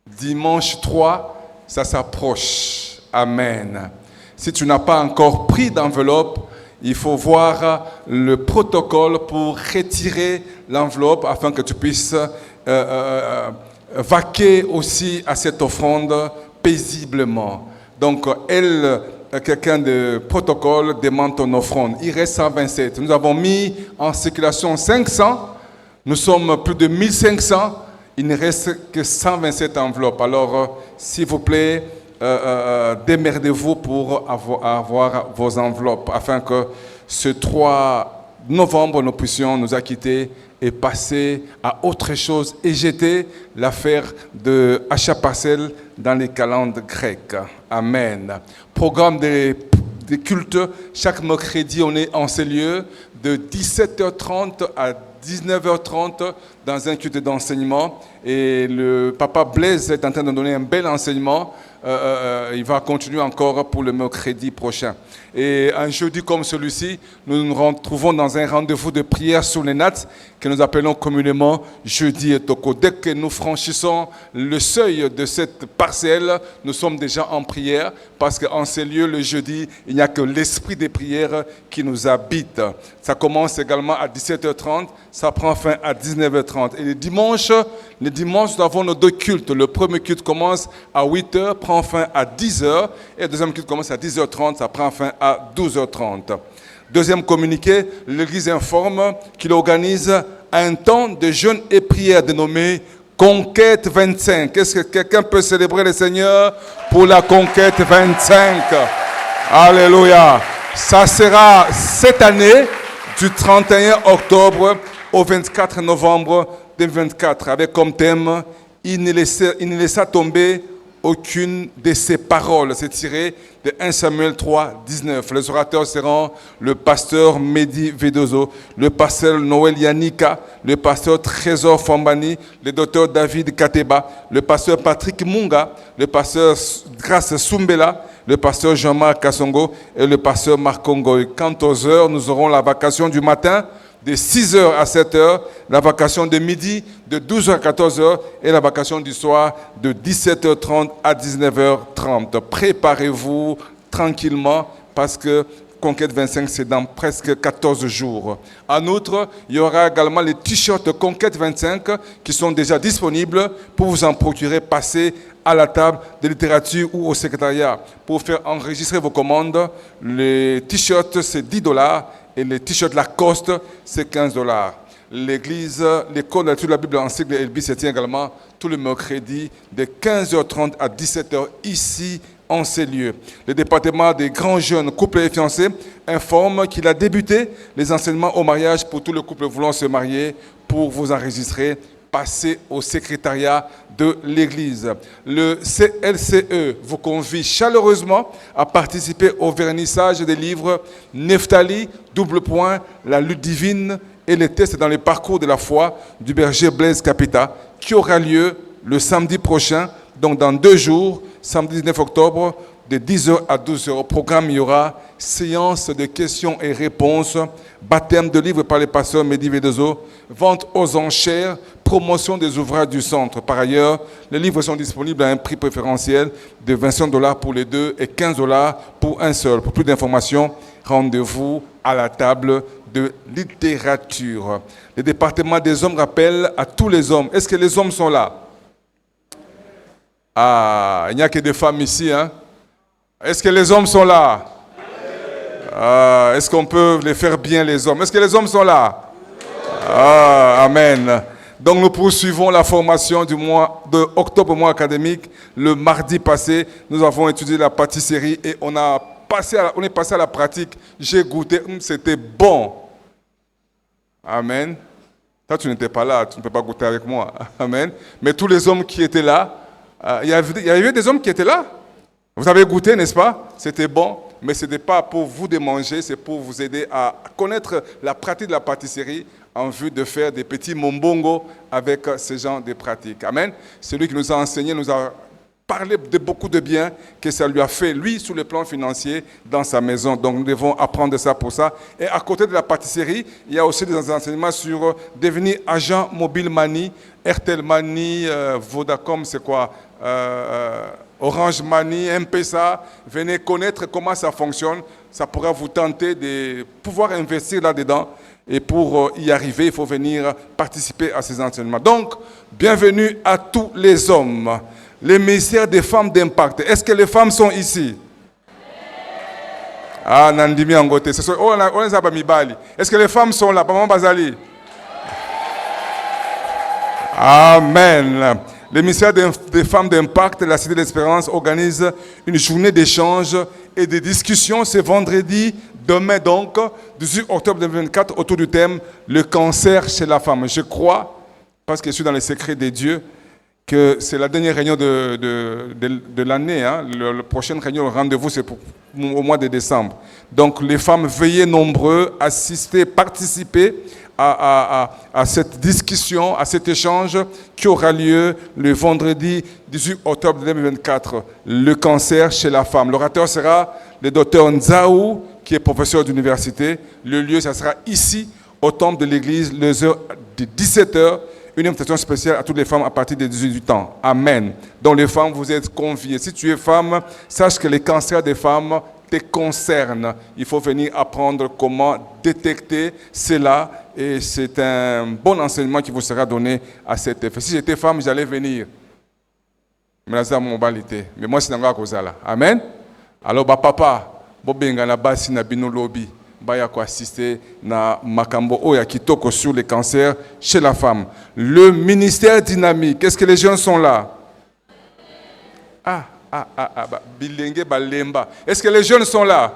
dimanche 3, ça s'approche. Amen. Si tu n'as pas encore pris d'enveloppe, il faut voir le protocole pour retirer l'enveloppe afin que tu puisses vaquer aussi à cette offrande paisiblement. Donc, quelqu'un de protocole demande ton offrande. Il reste 127. Nous avons mis en circulation 500. Nous sommes plus de 1500. Il ne reste que 127 enveloppes. Alors, s'il vous plaît, démerdez-vous pour avoir vos enveloppes afin que ce 3 novembre, nous puissions nous acquitter et passer à autre chose et jeter l'affaire de achat parcelle dans les calendes grecs. Amen. Programme des cultes, chaque mercredi, on est en ces lieux de 17h30 à 19h30 dans un culte d'enseignement. Et le papa Blaise est en train de donner un bel enseignement. Il va continuer encore pour le mercredi prochain. Et un jeudi comme celui-ci, nous nous retrouvons dans un rendez-vous de prière sur les nattes que nous appelons communément jeudi et toko. Dès que nous franchissons le seuil de cette parcelle, nous sommes déjà en prière parce qu'en ces lieux, le jeudi, il n'y a que l'esprit des prières qui nous habite. Ça commence également à 17h30, ça prend fin à 19h30. Et le dimanche, nous avons nos 2 cultes. Le premier culte commence à 8h, prend fin à 10h. Et le deuxième culte commence à 10h30, ça prend fin à 12h30. Deuxième communiqué, l'Église informe qu'il organise un temps de jeûne et prière dénommé Conquête 25. Est-ce que quelqu'un peut célébrer le Seigneur pour la Conquête 25? Alléluia. Ça sera cette année du 31 octobre au 24 novembre 2024 avec comme thème « Il ne laissa tomber aucune de ses paroles ». C'est tiré de 1 Samuel 3, 19. Les orateurs seront le pasteur Mehdi Vedozo, le pasteur Noël Yanika, le pasteur Trésor Fambani, le docteur David Kateba, le pasteur Patrick Munga, le pasteur Grace Sumbela, le pasteur Jean-Marc Kassongo et le pasteur Marc Congoy. Quant aux heures, nous aurons la vacation du matin de 6h à 7h, la vacation de midi de 12h à 14h et la vacation du soir de 17h30 à 19h30. Préparez-vous tranquillement parce que Conquête 25, c'est dans presque 14 jours. En outre, il y aura également les t-shirts Conquête 25 qui sont déjà disponibles pour vous en procurer, passer à la table de littérature ou au secrétariat. Pour faire enregistrer vos commandes, les t-shirts, c'est $10 et les t-shirts Lacoste, c'est $15. L'église, l'école de la lecture de la Bible en cycle LB se tient également tous les mercredis de 15h30 à 17h ici en ces lieux. Le département des grands jeunes couples et fiancés informe qu'il a débuté les enseignements au mariage pour tous les couples voulant se marier. Pour vous enregistrer, passez au secrétariat de l'église. Le CLCE vous convie chaleureusement à participer au vernissage des livres Nephtali, la lutte divine et les tests dans les parcours de la foi du berger Blaise Capita, qui aura lieu le samedi prochain, donc dans 2 jours, samedi 19 octobre, de 10h à 12h. Au programme, il y aura séance de questions et réponses, baptême de livres par les pasteurs Mehdi Vedozo, vente aux enchères, promotion des ouvrages du centre. Par ailleurs, les livres sont disponibles à un prix préférentiel de $25 pour les deux et $15 pour un seul. Pour plus d'informations, rendez-vous à la table de littérature. Le département des hommes rappelle à tous les hommes. Est-ce que les hommes sont là? Ah, il n'y a que des femmes ici, hein? Est-ce que les hommes sont là? Ah, est-ce qu'on peut les faire bien, les hommes? Est-ce que les hommes sont là? Ah, amen. Donc nous poursuivons la formation du mois de octobre, mois académique. Le mardi passé, nous avons étudié la pâtisserie et on est passé à la pratique. J'ai goûté, c'était bon. Amen. Toi, tu n'étais pas là, tu ne peux pas goûter avec moi. Amen. Mais tous les hommes qui étaient là, il y avait des hommes qui étaient là. Vous avez goûté, n'est-ce pas? C'était bon, mais ce n'était pas pour vous de manger, c'est pour vous aider à connaître la pratique de la pâtisserie en vue de faire des petits mombongo avec ce genre de pratiques. Amen. Celui qui nous a enseigné, nous a parlé de beaucoup de bien que ça lui a fait, lui, sur le plan financier, dans sa maison. Donc nous devons apprendre ça pour ça. Et à côté de la pâtisserie, il y a aussi des enseignements sur devenir agent mobile money, Airtel Money, Vodacom, c'est quoi? Orange Money, M-Pesa, venez connaître comment ça fonctionne. Ça pourra vous tenter de pouvoir investir là-dedans. Et pour y arriver, il faut venir participer à ces enseignements. Donc, bienvenue à tous les hommes. Les ministères des femmes d'impact. Est-ce que les femmes sont ici? Ah, Nandimi Angote. Est-ce que les femmes sont là? Maman Bazali. Amen. Le ministère des femmes d'impact de la Cité de l'Espérance organise une journée d'échange et de discussion ce vendredi, demain donc, 18 octobre 2024, autour du thème « Le cancer chez la femme ». Je crois, parce que je suis dans les secrets des dieux, que c'est la dernière réunion de l'année. Hein. Le prochaine réunion, le rendez-vous, c'est au mois de décembre. Donc les femmes, veillez nombreux, assister, participer à cette discussion, à cet échange qui aura lieu le vendredi 18 octobre 2024. Le cancer chez la femme. L'orateur sera le docteur Nzaou, qui est professeur d'université. Le lieu, ça sera ici, au temple de l'église, les heures de 17h. Une invitation spéciale à toutes les femmes à partir de 18 ans. Amen. Donc les femmes, vous êtes conviées. Si tu es femme, sache que les cancers des femmes te concernent. Il faut venir apprendre comment détecter cela. Et c'est un bon enseignement qui vous sera donné à cet effet. Si j'étais femme, j'allais venir. Mais moi, c'est dans la cause là. Amen. Alors, papa, bobenga na basi na bino lobi. baya ko assister na makambo oya kitoko sur le cancer chez la femme. Le ministère dynamique, est-ce que les jeunes sont là? Bilenge balemba. Est-ce que les jeunes sont là?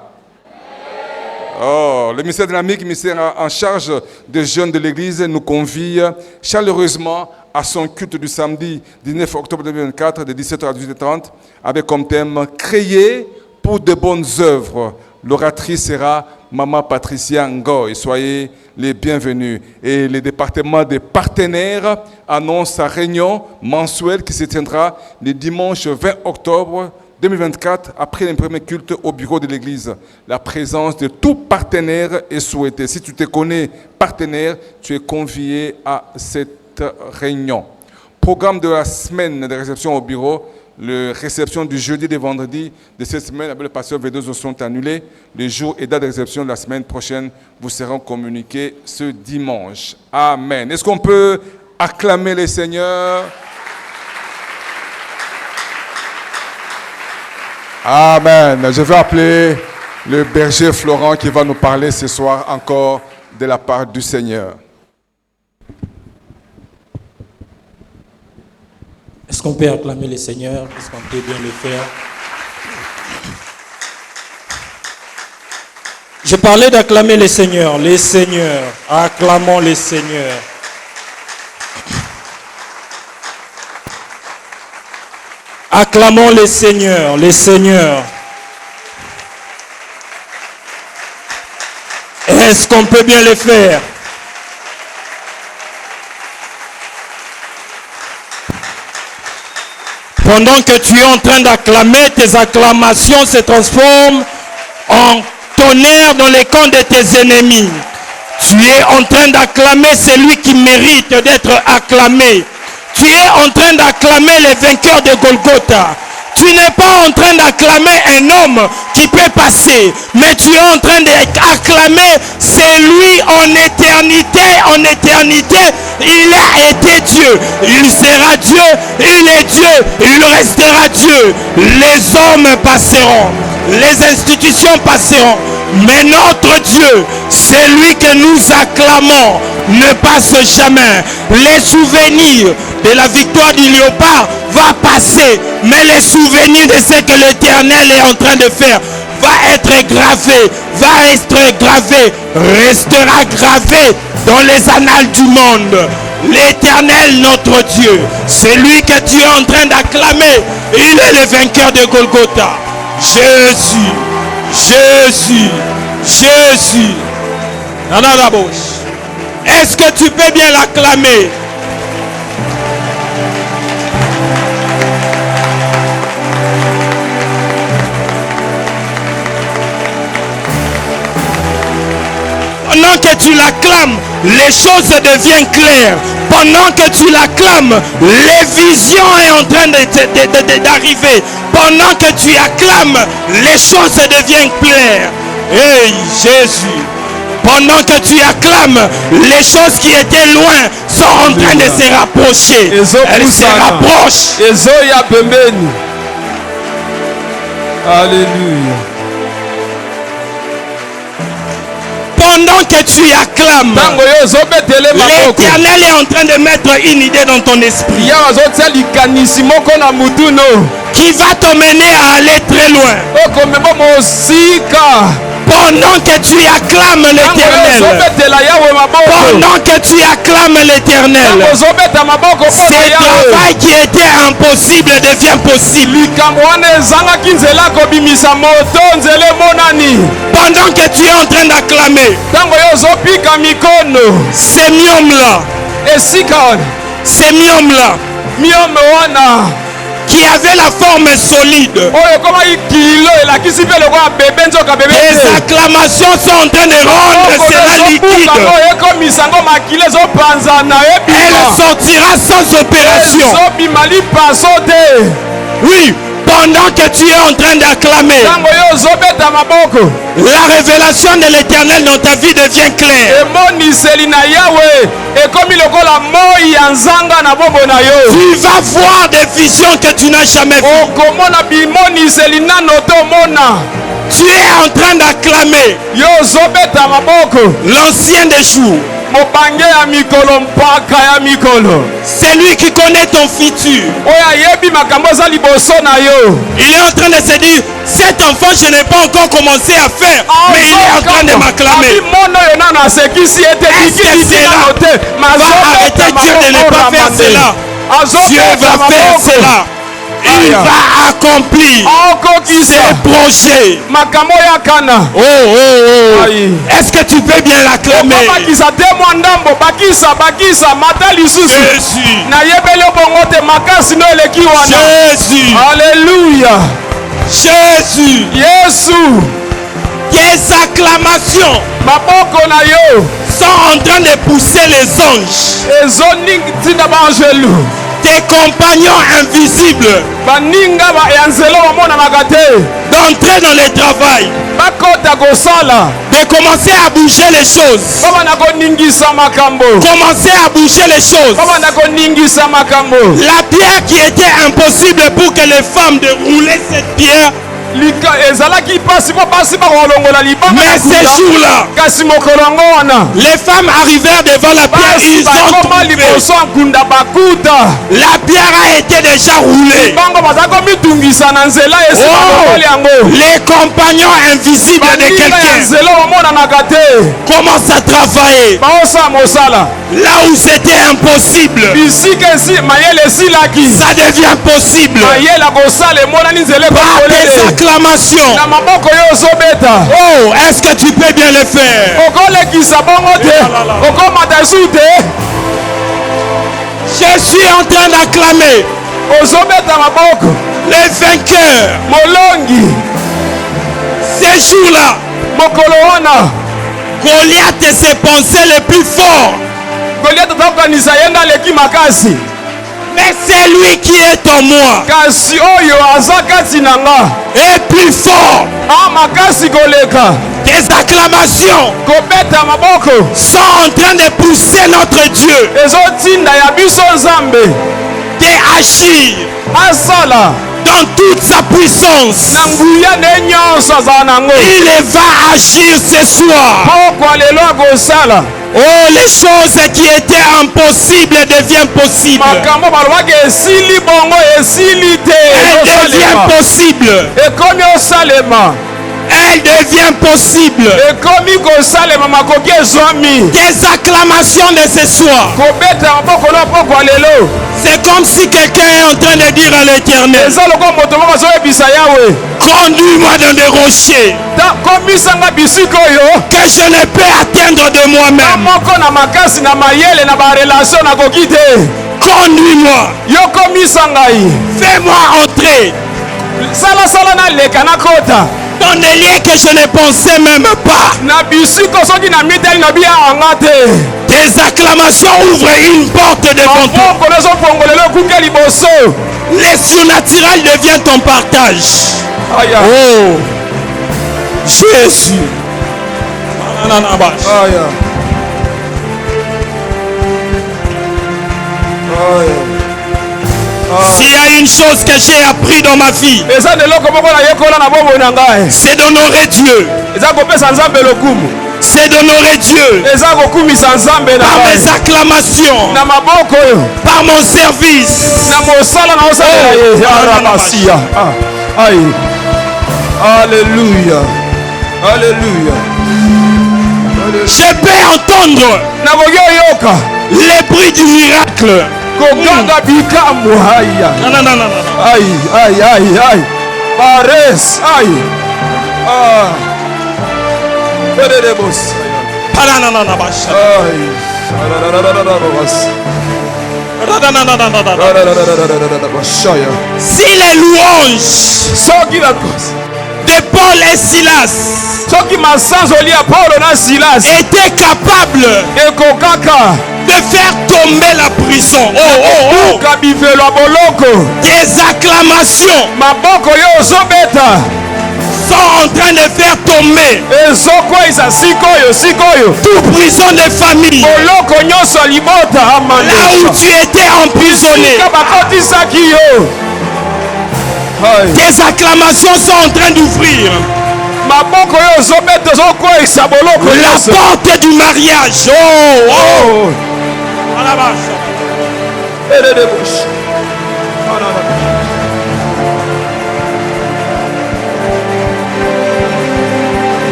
Oh, le ministère dynamique, le ministère en charge des jeunes de l'église, nous convie chaleureusement à son culte du samedi 19 octobre 2024 de 17h à 18h30 avec comme thème « Créer pour de bonnes œuvres ». L'oratrice sera Maman Patricia Ngoy. Soyez les bienvenus. Et le département des partenaires annonce sa réunion mensuelle qui se tiendra le dimanche 20 octobre 2024, après le premier culte au bureau de l'église. La présence de tout partenaire est souhaitée. Si tu te connais partenaire, tu es convié à cette réunion. Programme de la semaine de réception au bureau. Les réceptions du jeudi et du vendredi de cette semaine avec le pasteur V2 sont annulées. Les jours et dates de réception de la semaine prochaine vous seront communiqués ce dimanche. Amen. Est-ce qu'on peut acclamer le Seigneur? Amen. Je vais appeler le berger Florent qui va nous parler ce soir encore de la part du Seigneur. Est-ce qu'on peut acclamer le Seigneur? Est-ce qu'on peut bien le faire? Je parlais d'acclamer le Seigneur. Les seigneurs. Acclamons les seigneurs. Acclamons les seigneurs, les seigneurs. Est-ce qu'on peut bien le faire? Pendant que tu es en train d'acclamer, tes acclamations se transforment en tonnerre dans les camps de tes ennemis. Tu es en train d'acclamer celui qui mérite d'être acclamé. Tu es en train d'acclamer les vainqueurs de Golgotha. Tu n'es pas en train d'acclamer un homme qui peut passer, mais tu es en train d'acclamer celui en éternité, il a été Dieu, il sera Dieu, il est Dieu, il restera Dieu. Les hommes passeront, les institutions passeront, mais notre Dieu, celui que nous acclamons, ne passe jamais. Les souvenirs de la victoire du léopard va passer, mais les souvenirs de ce que l'Éternel est en train de faire va être gravé, restera gravé dans les annales du monde. L'Éternel, notre Dieu, celui que tu es en train d'acclamer, il est le vainqueur de Golgotha. Jésus, Jésus, Jésus. Dans la bouche. Est-ce que tu peux bien l'acclamer? Pendant que tu l'acclames, les choses deviennent claires. Pendant que tu l'acclames, les visions sont en train d'arriver. Pendant que tu acclames, les choses deviennent claires. Hey Jésus! Pendant que tu acclames, les choses qui étaient loin sont en train de se rapprocher. Elles se rapprochent. Alléluia. Pendant que tu acclames, l'Éternel est en train de mettre une idée dans ton esprit qui va t'emmener à aller très loin. Pendant que tu acclames l'Éternel, pendant que tu acclames l'Éternel, ce travail qui était impossible devient possible. Pendant que tu es en train d'acclamer, ces myomes-là, qui avait la forme solide. Les acclamations sont en train de rendre cela liquide. Elle sortira sans opération. Oui, pendant que tu es en train d'acclamer, la révélation de l'Éternel dans ta vie devient claire. Tu vas voir des visions que tu n'as jamais vues. Tu es en train d'acclamer Yo zobeta maboko. l'ancien des jours. Mobange ya mikolo mpaka ya mikolo. C'est lui qui connaît ton futur. Oya yebi makambo za liboso na yo. Il est en train de se dire, cet enfant, je n'ai pas encore commencé à faire, mais il est en train de m'acclamer. Est-ce que c'est là? Va arrêter Dieu de ne pas faire cela. Dieu va faire cela. Il va accomplir ses projets. Oh, oh, oh. Est-ce que tu peux bien l'acclamer? Jésus. Alléluia. Jésus. Jésus. Tes acclamations sont en train de pousser les anges. Tes compagnons invisibles d'entrer dans le travail, de commencer à bouger les choses, commencer à bouger les choses. La pierre qui était impossible pour que les femmes de rouler cette pierre, mais ces jours-là, les femmes arrivèrent devant la pierre, ils ont trouvé. La pierre a été déjà roulée. Oh, les compagnons invisibles de quelqu'un commencent à travailler là où c'était impossible. Ça devient possible par tes acclamations. Oh, est-ce que tu peux bien le faire? Je suis en train d'acclamer les vainqueurs. Ces jours-là, Goliath et ses pensées les plus forts. Mais c'est lui qui est en moi et plus fort. Tes acclamations sont en train de pousser notre Dieu d'agir dans toute sa puissance. Il va agir ce soir. Oh, les choses qui étaient impossibles deviennent possibles. Elles deviennent possibles. Elle devient possible. Tes acclamations de ce soir, c'est comme si quelqu'un est en train de dire à l'Éternel, conduis-moi dans des rochers que je ne peux atteindre de moi-même. Conduis-moi. Fais-moi entrer dans des liens que je ne pensais même pas. Tes acclamations ouvrent une porte devant toi. Les surnaturels deviennent ton partage. Oh, Jésus. S'il y a une chose que j'ai appris dans ma vie, c'est d'honorer Dieu. C'est d'honorer Dieu par mes acclamations, par mon service. Alléluia. Alléluia. Je peux entendre les bruits du miracle. Non. Aïe, aïe, aïe, aïe. Pares, aïe. Ah. Si les louanges de Paul et Silas étaient capables de faire tomber la prison, des acclamations sont en train de faire tomber toute prison de famille. Là où tu étais emprisonné, tes acclamations sont en train d'ouvrir maboko yo zobeta zokwesa boloko La nyonso. porte du mariage. Oh, oh.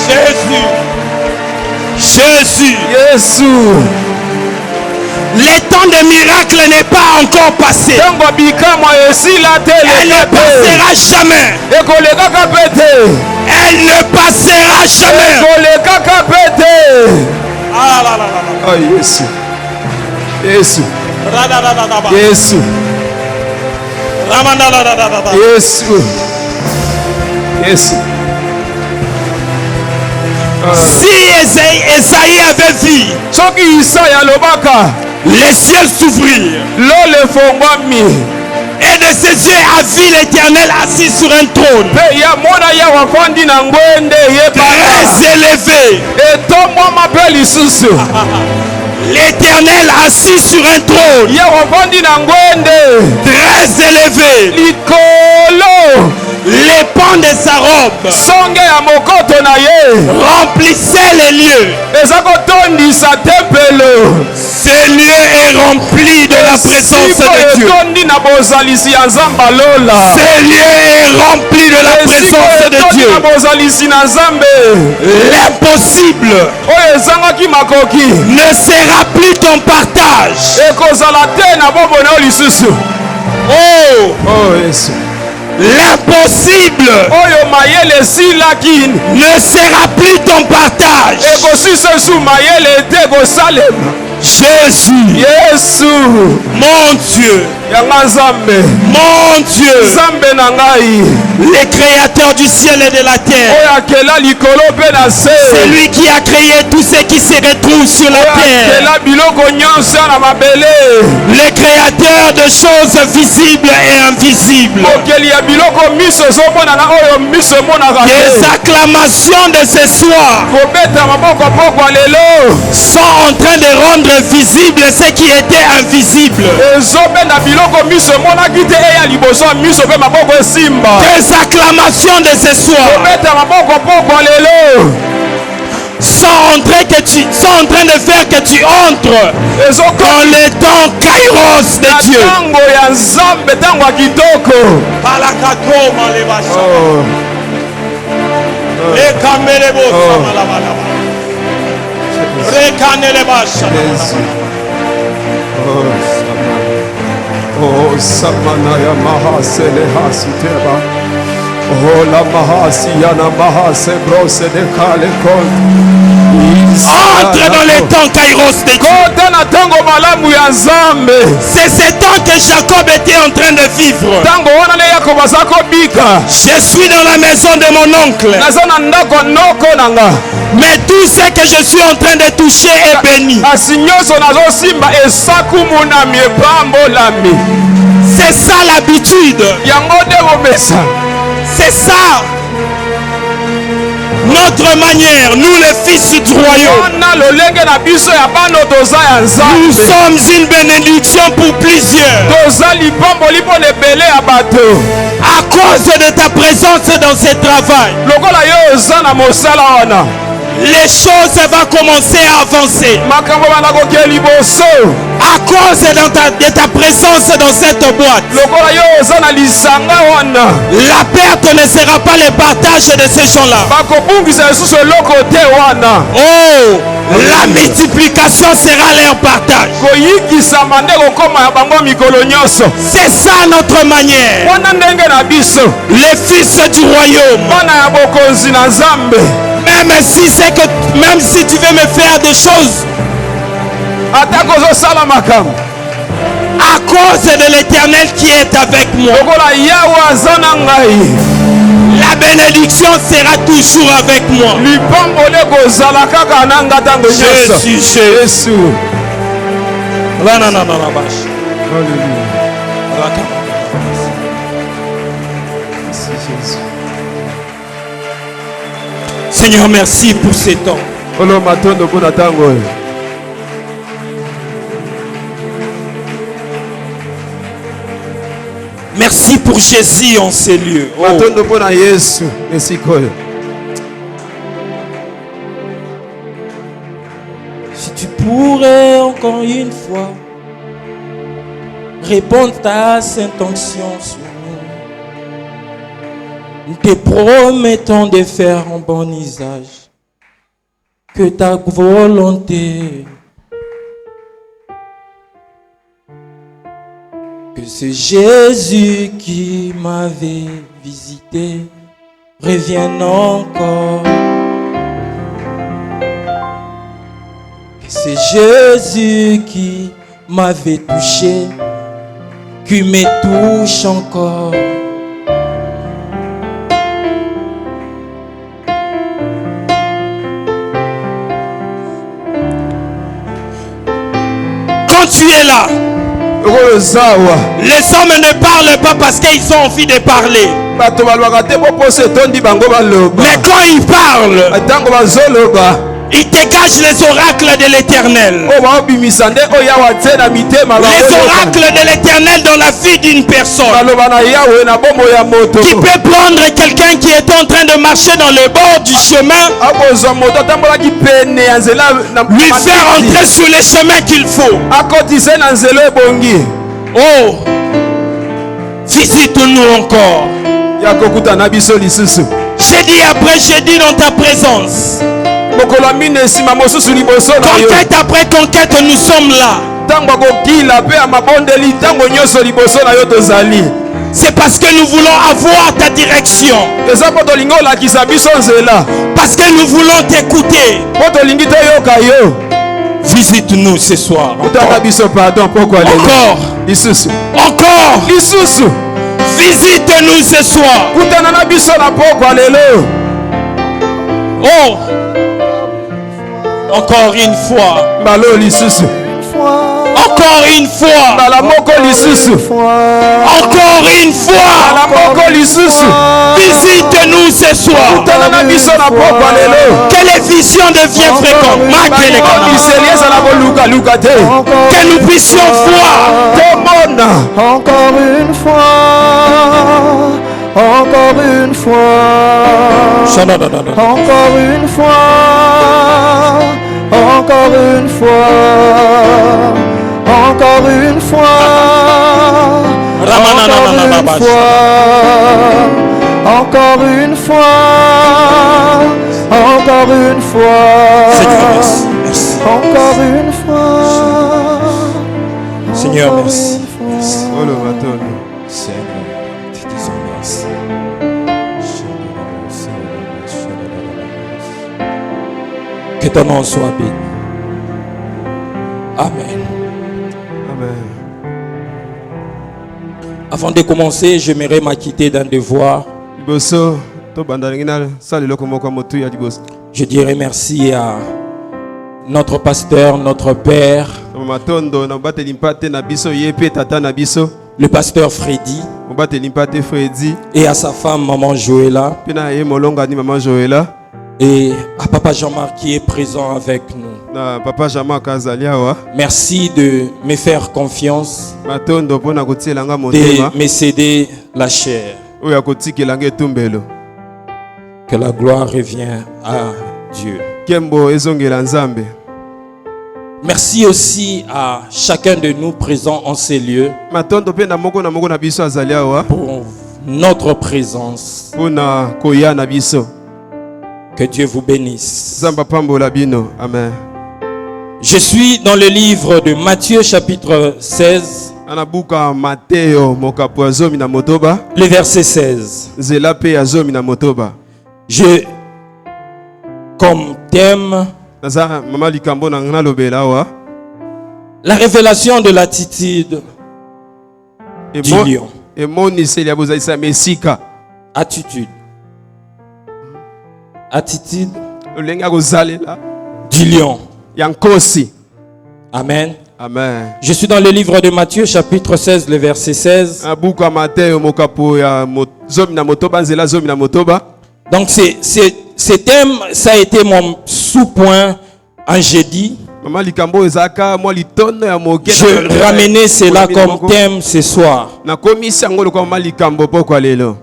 Jésus. Jésus. Yesu. Le temps de miracle n'est pas encore passé. Ntango bikamwa esila te Elle ne passera jamais. ekolekaka pe te. Elle ne passera jamais. ekolekaka pe te. Ah là là là là. Oh Yesu. Yesu. Radadadadaba. Yesu. Ramandadadadadaba. Yesu. Yesu. Si Esaïe avait vu Soki Isaya alobaka les cieux s'ouvrir lole efongwami et de ses yeux a vu l'Éternel assis sur un trône mpe ya mona yawe afandi na ngwende yebana très élevé, etomwama mpe lisusu l'Éternel assis sur un trône yawe afandi na ngwende très élevé, likolo les pans de sa robe songe ya mokoto na ye remplissaient les lieux. eza kotondisa tempelo. Ce lieu est rempli de la présence de Dieu. etondi na bozalisi ya nzambe alola. Ce lieu est rempli de la présence de etondi Dieu. na bozalisi na nzambe L'impossible oyo ezangaki makoki ne sera plus ton partage. ekozala te na bombo na yo lisusu. Oh, Oh Yesu. l'impossible oyo mayele esilaki ne sera plus ton partage. ekosisa esu mayele ete ekosalema. Jésus, Yesu mon Dieu, yanga nzambe mon Dieu, nzambe na ngai le créateur du ciel et de la terre, oyo akela likolo mpe na se c'est lui qui a créé tout ce qui se retrouve sur la oyo terre, akela biloko nyonso na mabele le créateur de choses visibles et invisibles. mokeli ya biloko miso ezomonana oyo miso emonaka Les te. acclamations de ce soir kobeta maboko pokwa lelo sont en train de rendre visible ce qui était invisible. ezobenda biloko miso emonaki te eya liboso ya miso mpe maboko esimba. Les acclamations de ce soir kobeta maboko pokwa lelo sont en train de faire que tu entres dans le temps kairos na de Dieu. ntango ya nzambe ntango ya kitoko. Oh, samana ya mahasele hasiteba. Oh, la mahasiana mahase brose de kale kon. Entre dans le temps kairos de Dieu. Kota na tango malamu ya nzambe. C'est ce temps que Jacob était en train de vivre. Tango wana ne Yakobo azako bika. Je suis dans la maison de mon oncle, Naza na ndako noko nanga. mais tout ce que je suis en train de toucher est béni. Asi nyonso nazosimba esakumunami epambolami. C'est ça l'habitude. Yango nde komesa. C'est ça notre manière, nous les fils du royaume. Wana lolenge na biso ya bano toza ya Nous nzambe. sommes une bénédiction pour plusieurs. Toza lipamboli mpo na ebele ya bato. À cause de ta présence dans ce travail, Lokola yo oza na mosala wana. les choses vont commencer à avancer. Makambo bana kokia liboso. À cause de ta présence dans cette boîte, Lokola yo oza na lisanga wana. la perte ne sera pas le partage de ces gens-là. Bakobungisa lisusu eloko te wana. Oh, la multiplication sera leur partage. Koyikisama nde kokoma ya bango mikolo nyonso. C'est ça notre manière. Wana ndenge na biso. Les fils du royaume. Bana ya bokonzi na nzambe. Même si tu veux me faire des choses, Atako ozosala makambo. à cause de l'Éternel qui est avec moi, Lokola yawe aza na ngai. la bénédiction sera toujours avec moi. Lipamboli kozala kaka na nga ntango nyonso. Jésus. Yesu. Alléluia. Merci Jésus. Seigneur, merci pour ces temps. Olo matondo mpona ntango oyo. Merci pour Jésus en ces lieux. Oh. Matondo pona Yesu esikoyo. Si tu pourrais encore une fois répondre ta sainte onction sur nous te promettons de faire un bon usage, que ta volonté, que ce Jésus qui m'avait visité revienne encore. Que ce Jésus qui m'avait touché, qui me touche encore. Quand tu es là, les hommes ne parlent pas parce qu'ils ont envie de parler. Mais quand ils parlent, ils dégagent les oracles de l'Éternel. Les oracles de l'Éternel dans la vie d'une personne. Qui peut prendre quelqu'un qui est en train de marcher dans le bord du chemin, lui faire entrer sur les chemins qu'il faut. Oh, visite-nous encore. J'ai dit après, j'ai dit dans ta présence. Conquête après conquête, nous sommes là. C'est parce que nous voulons avoir ta direction. Parce que nous voulons t'écouter. Visite-nous ce soir. Encore. Visite-nous ce soir. Oh. Encore une fois. Encore une fois. Encore une fois. Visite-nous ce soir. Que les visions deviennent fréquentes. Que nous puissions voir. Encore une fois. Encore une fois. Encore une fois. Encore une fois. Encore une fois. Encore une fois. Encore une fois. Encore une fois. Seigneur, merci. Seigneur, te disons merci. Que ton nom soit béni. Amen. Amen. Avant de commencer, j'aimerais m'acquitter d'un devoir. Je dirais merci à notre pasteur, notre père, le pasteur Freddy, et à sa femme, maman Joëlla, et à papa Jean-Marc qui est présent avec nous. Merci de me faire confiance, de me céder la chair. Que la gloire revient à Dieu. Merci aussi à chacun de nous présents en ces lieux pour notre présence. Que Dieu vous bénisse. Amen. Je suis dans le livre de Matthieu chapitre 16. Le verset 16. Je comme thème la révélation de l'attitude du lion. Attitude. Attitude du lion. Amen. Amen. Je suis dans le livre de Matthieu chapitre 16, le verset 16. Donc ce thème, ça a été mon sous-point un jeudi. Maman likambo ezaka moi litono ya moke. Je ramenais cela comme thème ce soir. Na komisi yango lokwa maman likambo poko lelo.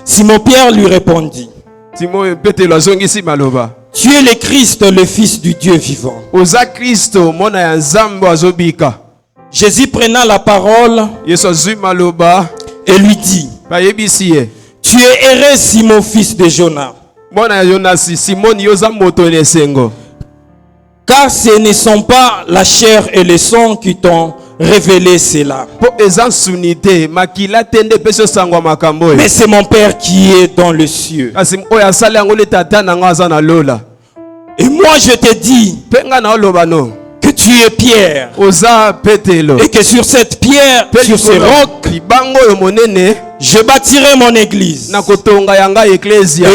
Simon Pierre lui répondit. Simon Petelo azongisi maloba. Tu es le Christ, le Fils du Dieu vivant. Oza Kristo mona ya Nzambe azobika. Jésus prenant la parole Yesu azwi maloba et lui dit. Bayebisi ye. Tu es heureux Simon fils de Jonas. Mona ya Jonas Simon yoza moto nesengo. Car ce ne sont pas la chair et le sang qui t'ont révélé cela. Mais c'est mon Père qui est dans le cieux. Et moi je te dis que tu es Pierre. Et que sur cette pierre, sur ce roc, je bâtirai mon église. Et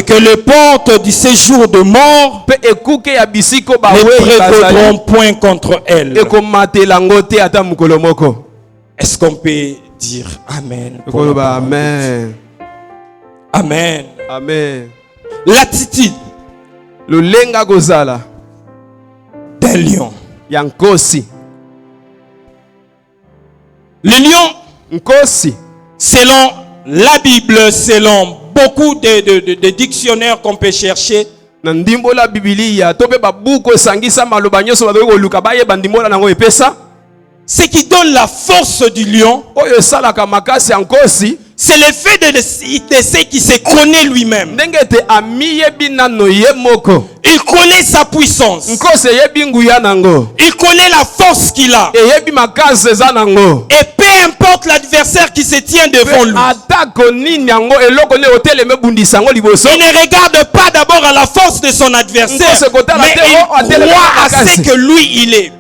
que les portes du séjour de mort ne prévaudront point contre elle. Est-ce qu'on peut dire Amen? Amen. Amen. Amen. L'attitude d'un lion. Le lion, selon la Bible, selon beaucoup de dictionnaires qu'on peut chercher, ce qui donne la force du lion, c'est le fait de ce qui se connaît lui-même. Il connaît sa puissance. Il connaît la force qu'il a. Et peu importe l'adversaire qui se tient devant lui, il ne regarde pas d'abord à la force de son adversaire, mais il croit à ce que lui il est.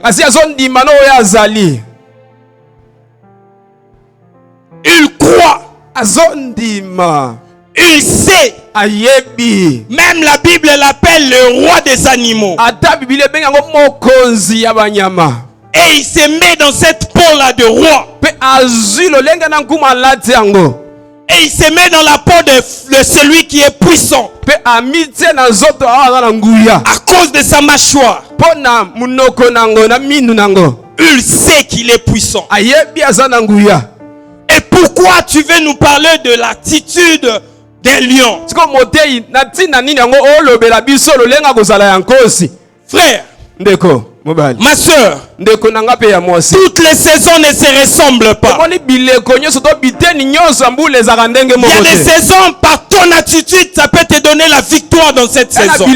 Il croit. Il sait. Même la Bible l'appelle le roi des animaux. Et il se met dans cette peau-là de roi. Et il se met dans la peau de celui qui est puissant. À cause de sa mâchoire. Il sait qu'il est puissant. Et pourquoi tu veux nous parler de l'attitude d'un lion? Frère, ma soeur, toutes les saisons ne se ressemblent pas. Il y a des saisons, par ton attitude, ça peut te donner la victoire dans cette saison. Par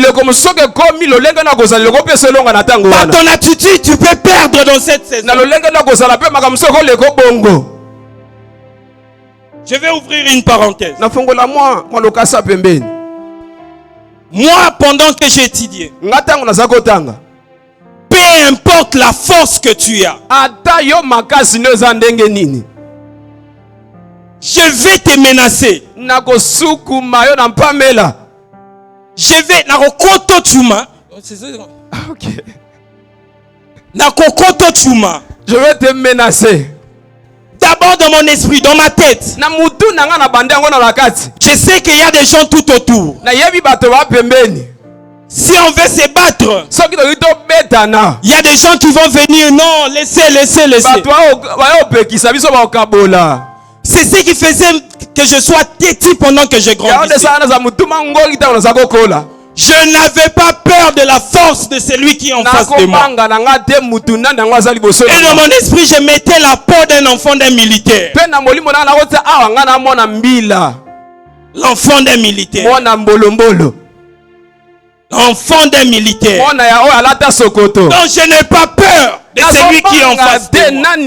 ton attitude, tu peux perdre dans cette saison. Je vais ouvrir une parenthèse. Moi, pendant que j'ai étudié, peu importe la force que tu as, je vais te menacer. Je vais nakokoto chuma. Nakokoto chuma. Je vais te menacer. D'abord dans mon esprit, dans ma tête. Je sais qu'il y a des gens tout autour. Si on veut se battre, il y a des gens qui vont venir. Non, laissez. C'est ce qui faisait que je sois têtu pendant que je grandissais. Je n'avais pas peur de la force de celui qui est en face de moi. Et dans mon esprit, je mettais la peau d'un enfant d'un militaire. L'enfant d'un militaire. L'enfant d'un militaire. Donc je n'ai pas peur de celui qui est en face de moi.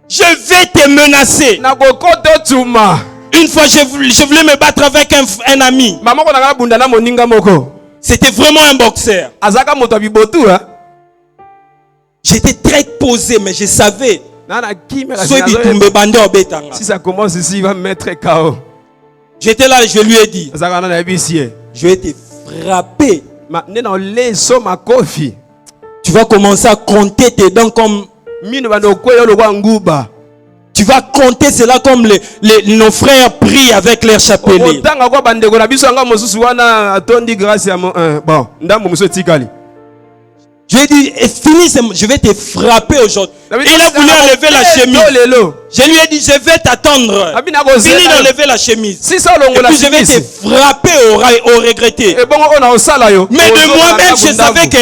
Je vais te menacer. Une fois, je voulais me battre avec un ami. C'était vraiment un boxeur. J'étais très posé, mais je savais. Si ça commence ici, il va me mettre KO. J'étais là, je lui ai dit. Je vais te frapper. Tu vas commencer à compter tes dents comme... Tu vas compter cela comme nos frères prient avec leur chapelet. Je lui ai dit, fini, je vais te frapper aujourd'hui. Il a voulu enlever la chemise. Je lui ai dit, je vais t'attendre. Fini d'enlever la chemise. Et puis je vais te frapper au regretter. Mais de moi-même, je savais que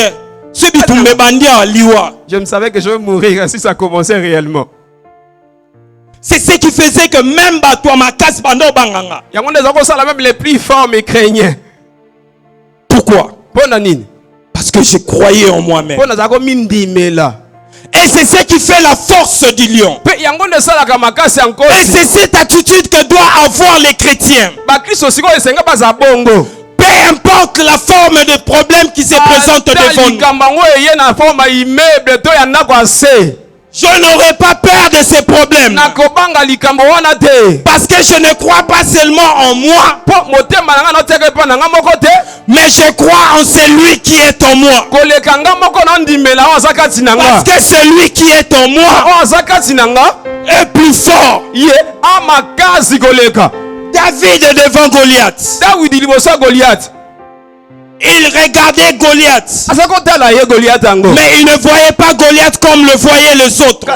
ce bitumbe bandi à liwa. Je me savais que je vais mourir si ça commençait réellement. C'est ce qui faisait que même toi ma casse bando banganga. Même les plus forts me craignaient. Pourquoi? Parce que je croyais en moi-même. Et c'est ce qui fait la force du lion. Et c'est cette attitude que doivent avoir les chrétiens. Peu importe la forme de problème qui se présente devant nous. Je n'aurai pas peur de ces problèmes. Parce que je ne crois pas seulement en moi, mais je crois en celui qui est en moi. Parce que celui qui est en moi est plus fort. David est devant Goliath. Il regardait Goliath. Mais il ne voyait pas Goliath comme le voyaient les autres.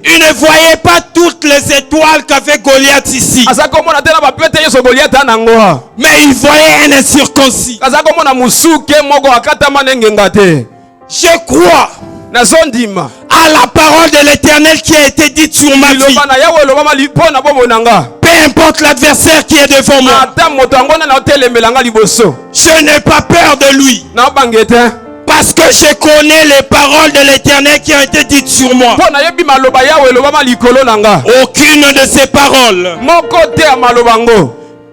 Il ne voyait pas toutes les étoiles qu'avait Goliath ici. Mais il voyait un incirconcis. Je crois à la parole de l'Éternel qui a été dite sur ma vie. Peu importe l'adversaire qui est devant moi, je n'ai pas peur de lui. Parce que je connais les paroles de l'Éternel qui ont été dites sur moi. Aucune de ces paroles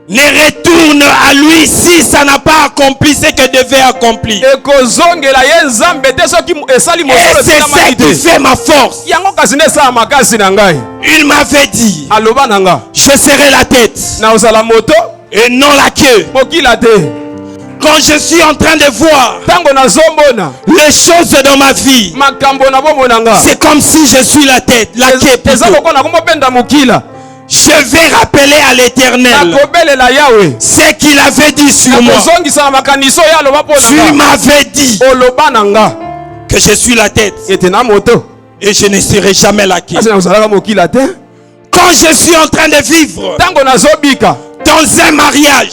ne retourne à lui si ça n'a pas accompli ce que devait accomplir. Et c'est ça qui fait ma force. Il m'avait dit, je serai la tête et non la queue. Quand je suis en train de voir les choses dans ma vie, c'est comme si je suis la tête, la queue plutôt. Je vais rappeler à l'Éternel ce qu'il avait dit sur moi. Tu m'avais dit que je suis la tête et je ne serai jamais la queue. Quand je suis en train de vivre dans un mariage,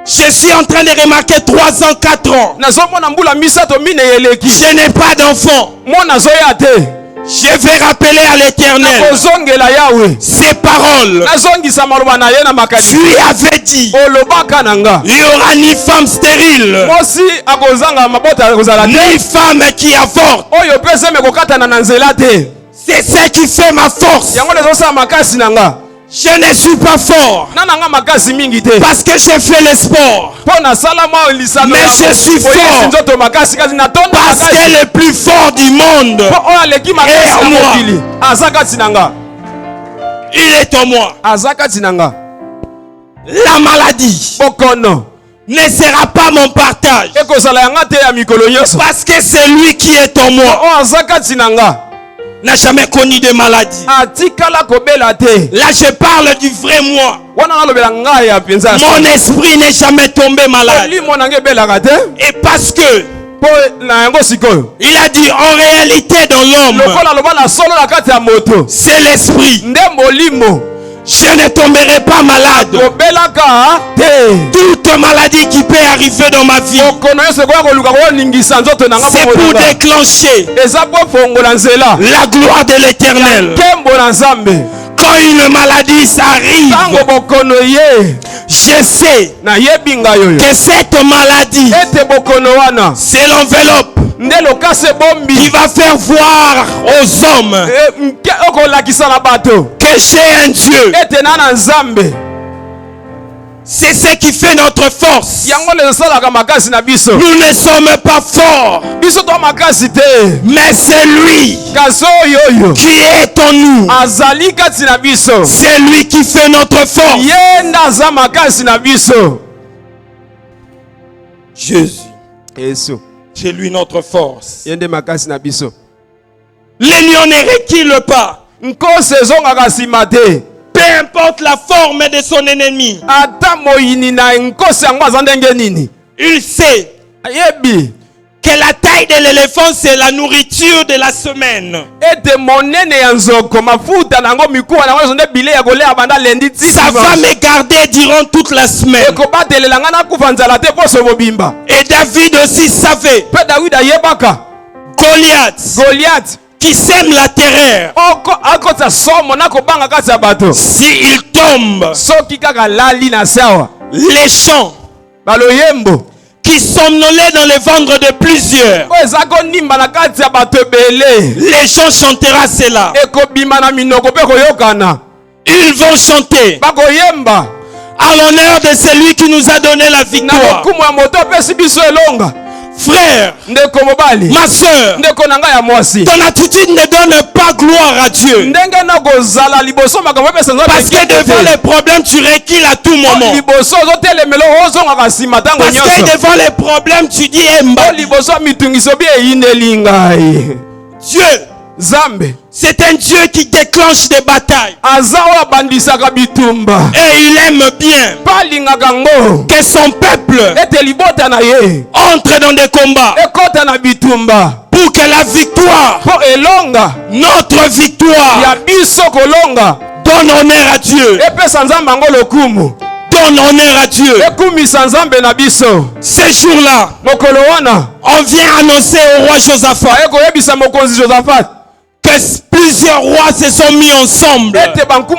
je suis en train de remarquer 3 ans, 4 ans. Je n'ai pas d'enfant. Je vais rappeler à l'Éternel ces paroles. Tu avais dit, il n'y aura ni femme stérile, ni femme qui avorte. C'est ce qui fait ma force. Je ne suis pas fort parce que j'ai fait le sport, mais je suis fort parce que le plus fort du monde est en moi. Il est en moi. La maladie ne sera pas mon partage parce que c'est lui qui est en moi. N'a jamais connu de maladie. Là je parle du vrai moi. Mon esprit n'est jamais tombé malade. Et parce que il a dit en réalité dans l'homme, c'est l'esprit. Je ne tomberai pas malade. Toute maladie qui peut arriver dans ma vie, c'est pour déclencher la gloire de l'Éternel. Quand une maladie s'arrive, je sais que cette maladie, c'est l'enveloppe qui va faire voir aux hommes que j'ai un Dieu. C'est ce qui fait notre force. Nous ne sommes pas forts, mais c'est lui qui est en nous. C'est lui qui fait notre force. Jésus, c'est lui notre force. Les lions ne reculent pas. Peu importe la forme de son ennemi, il sait Ayebi. Que la taille de l'éléphant, c'est la nourriture de la semaine. Ete monene ya nzoko mafuta nango mikuwa nango zonde bile ya kolea banda lendi ti. Ça va me garder durant toute la semaine. Eko batelela nga na kuvanzala te poso bobimba. Et David aussi savait. Pe David ayebaka. Goliath qui sème la terreur. Oko akota somo na kobanga kati ya bato. Si il tombe. Soki kaka lali na sawa. Les champs. Baloyembo. Qui somnolaient dans les ventres de plusieurs. Les gens chantera cela. Ils vont chanter à l'honneur de celui qui nous a donné la victoire. Frère, ma soeur, ton attitude ne donne pas gloire à Dieu. Parce que devant les problèmes, tu recules à tout moment. Parce que devant les problèmes, tu dis Dieu, c'est un Dieu qui déclenche des batailles. Et il aime bien que son peuple entre dans des combats. Pour que la victoire, notre victoire, donne honneur à Dieu. Donne honneur à Dieu. Ces jours-là, on vient annoncer au roi Josaphat que plusieurs rois se sont mis ensemble pour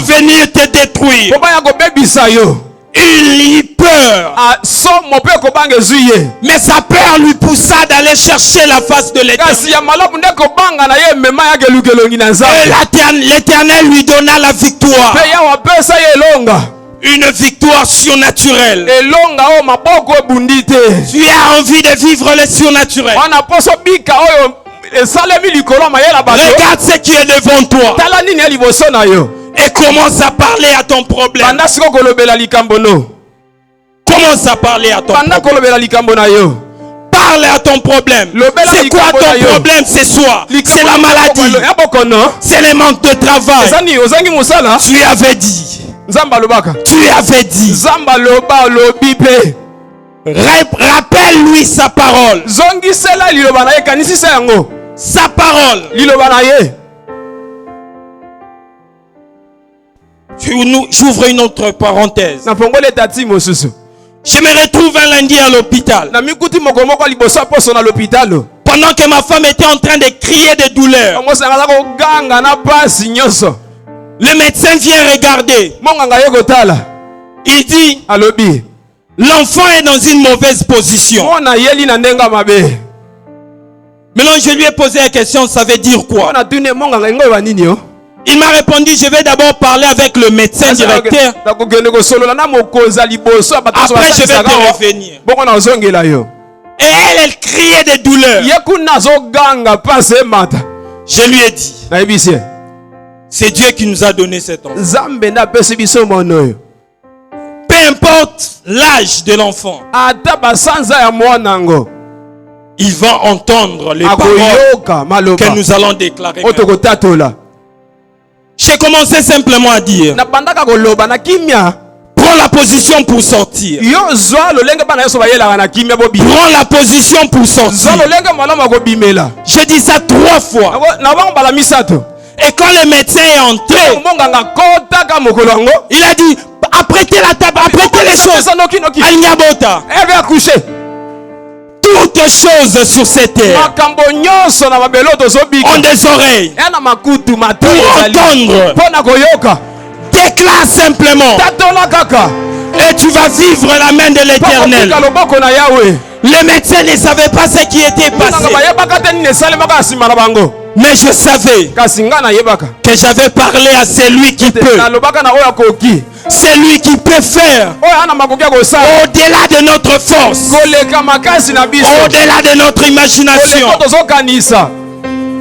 venir te détruire. Il y peur. Mais sa peur lui poussa d'aller chercher la face de l'Éternel. Et l'Éternel lui donna la victoire. Une victoire surnaturelle. Tu as envie de vivre le surnaturel. Regarde ce qui est devant toi. Et commence à parler à ton problème. Commence à parler à ton problème. Parle à ton problème. C'est quoi ton problème ce soir? C'est la maladie. C'est le manque de travail. Tu avais dit. Tu avais dit. Rappelle-lui sa parole. Sa parole. J'ouvre une autre parenthèse. Je me retrouve un lundi à l'hôpital. Pendant que ma femme était en train de crier de douleur, le médecin vient regarder. Il dit, l'enfant est dans une mauvaise position. Maintenant, je lui ai posé la question, ça veut dire quoi? Il m'a répondu, je vais d'abord parler avec le médecin directeur. Après, je vais te revenir. Et elle criait de douleur. Je lui ai dit, c'est Dieu qui nous a donné cet enfant. Peu importe l'âge de l'enfant, il va entendre les paroles que nous allons déclarer. J'ai commencé simplement à dire, prends la position pour sortir. Prends la position pour sortir. Je dis ça 3 fois. Et quand le médecin est entré, il a dit, apprêtez la table, apprêtez les choses. Alnyabota. Toutes choses sur cette terre ont des oreilles pour entendre. Déclare simplement. Et tu vas vivre la main de l'Éternel. Le médecin ne savait pas ce qui était passé. Mais je savais que j'avais parlé à celui qui peut. Celui qui peut faire au-delà de notre force, au-delà de notre imagination.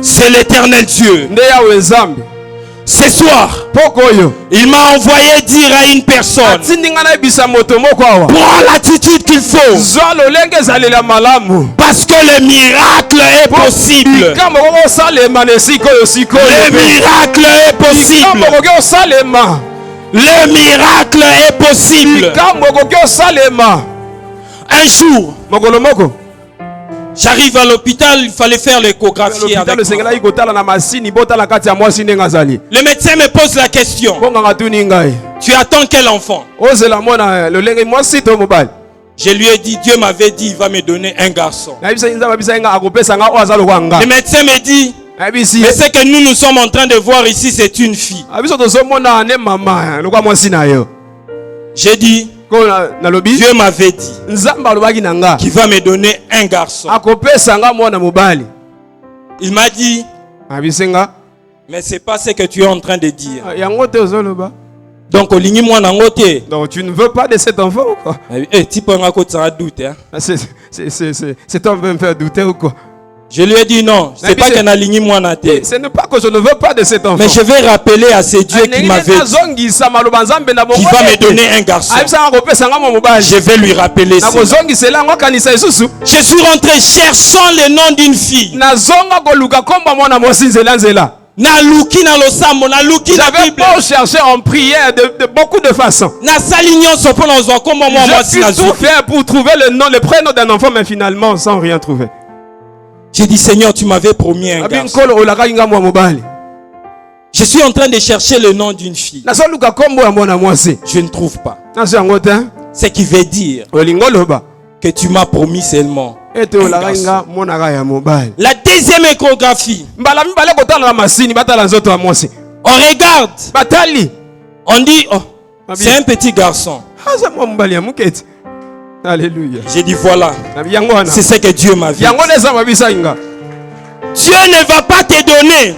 C'est l'Éternel Dieu. Ce soir, il m'a envoyé dire à une personne, prends l'attitude qu'il faut, parce que le miracle est possible. Le miracle est possible. Le miracle est possible. Un jour, mokolo moko j'arrive à l'hôpital, il fallait faire l'échographie l'hôpital avec le sengela moi. ikotala na masini botala kati ya mwasi ndenge azali Le médecin me pose la question. bonganga tuni ngai Tu attends quel enfant? ozela mona lolenge mwasi to mobali Je lui ai dit, Dieu m'avait dit, il va me donner un garçon. nayebisa nzambe abisa nga akopesa nga oyo aza lokwa nga Le médecin me dit, nayebisi mais ce que nous sommes en train de voir ici, c'est une fille. abiso tozomona ne mama lokwa mwasi na yo J'ai dit, ko nalobi Dieu m'avait dit nzambe alobaki na nga qu'il va me donner un garçon. akopesa nga mwana mobali Il m'a dit, nayebisi nga mais c'est pas ce que tu es en train de dire. yango te ozoloba Donc, au ligne moi nangote. donc tu ne veux pas de cet enfant ou quoi Eh, tu peux en doute, hein. c'est toi qui me faire douter ou quoi Je lui ai dit non, c'est pas qu'un aligné moi na tête. ce n'est pas que je ne veux pas de cet enfant Mais je vais rappeler à ces dieux qui m'avaient dit qu'il va me donner un garçon. Je vais lui rappeler ça. Je suis rentré cherchant le nom d'une fille. Naluki na losambo, naluki na J'avais Bible. pas cherché en prière de beaucoup de façons. Na salignon sopo na zo kombo moi moi si J'ai na pu tout zuki. faire pour trouver le nom, le prénom d'un enfant, mais finalement sans rien trouver. J'ai dit Seigneur, tu m'avais promis un garçon. Je suis en train de chercher le nom d'une fille. Je ne trouve pas. Ce qui veut dire que tu m'as promis seulement. La deuxième échographie. On regarde. On dit, oh, c'est un petit garçon. Alléluia. J'ai dit voilà. C'est ce que Dieu m'a dit. Dieu ne va pas te donner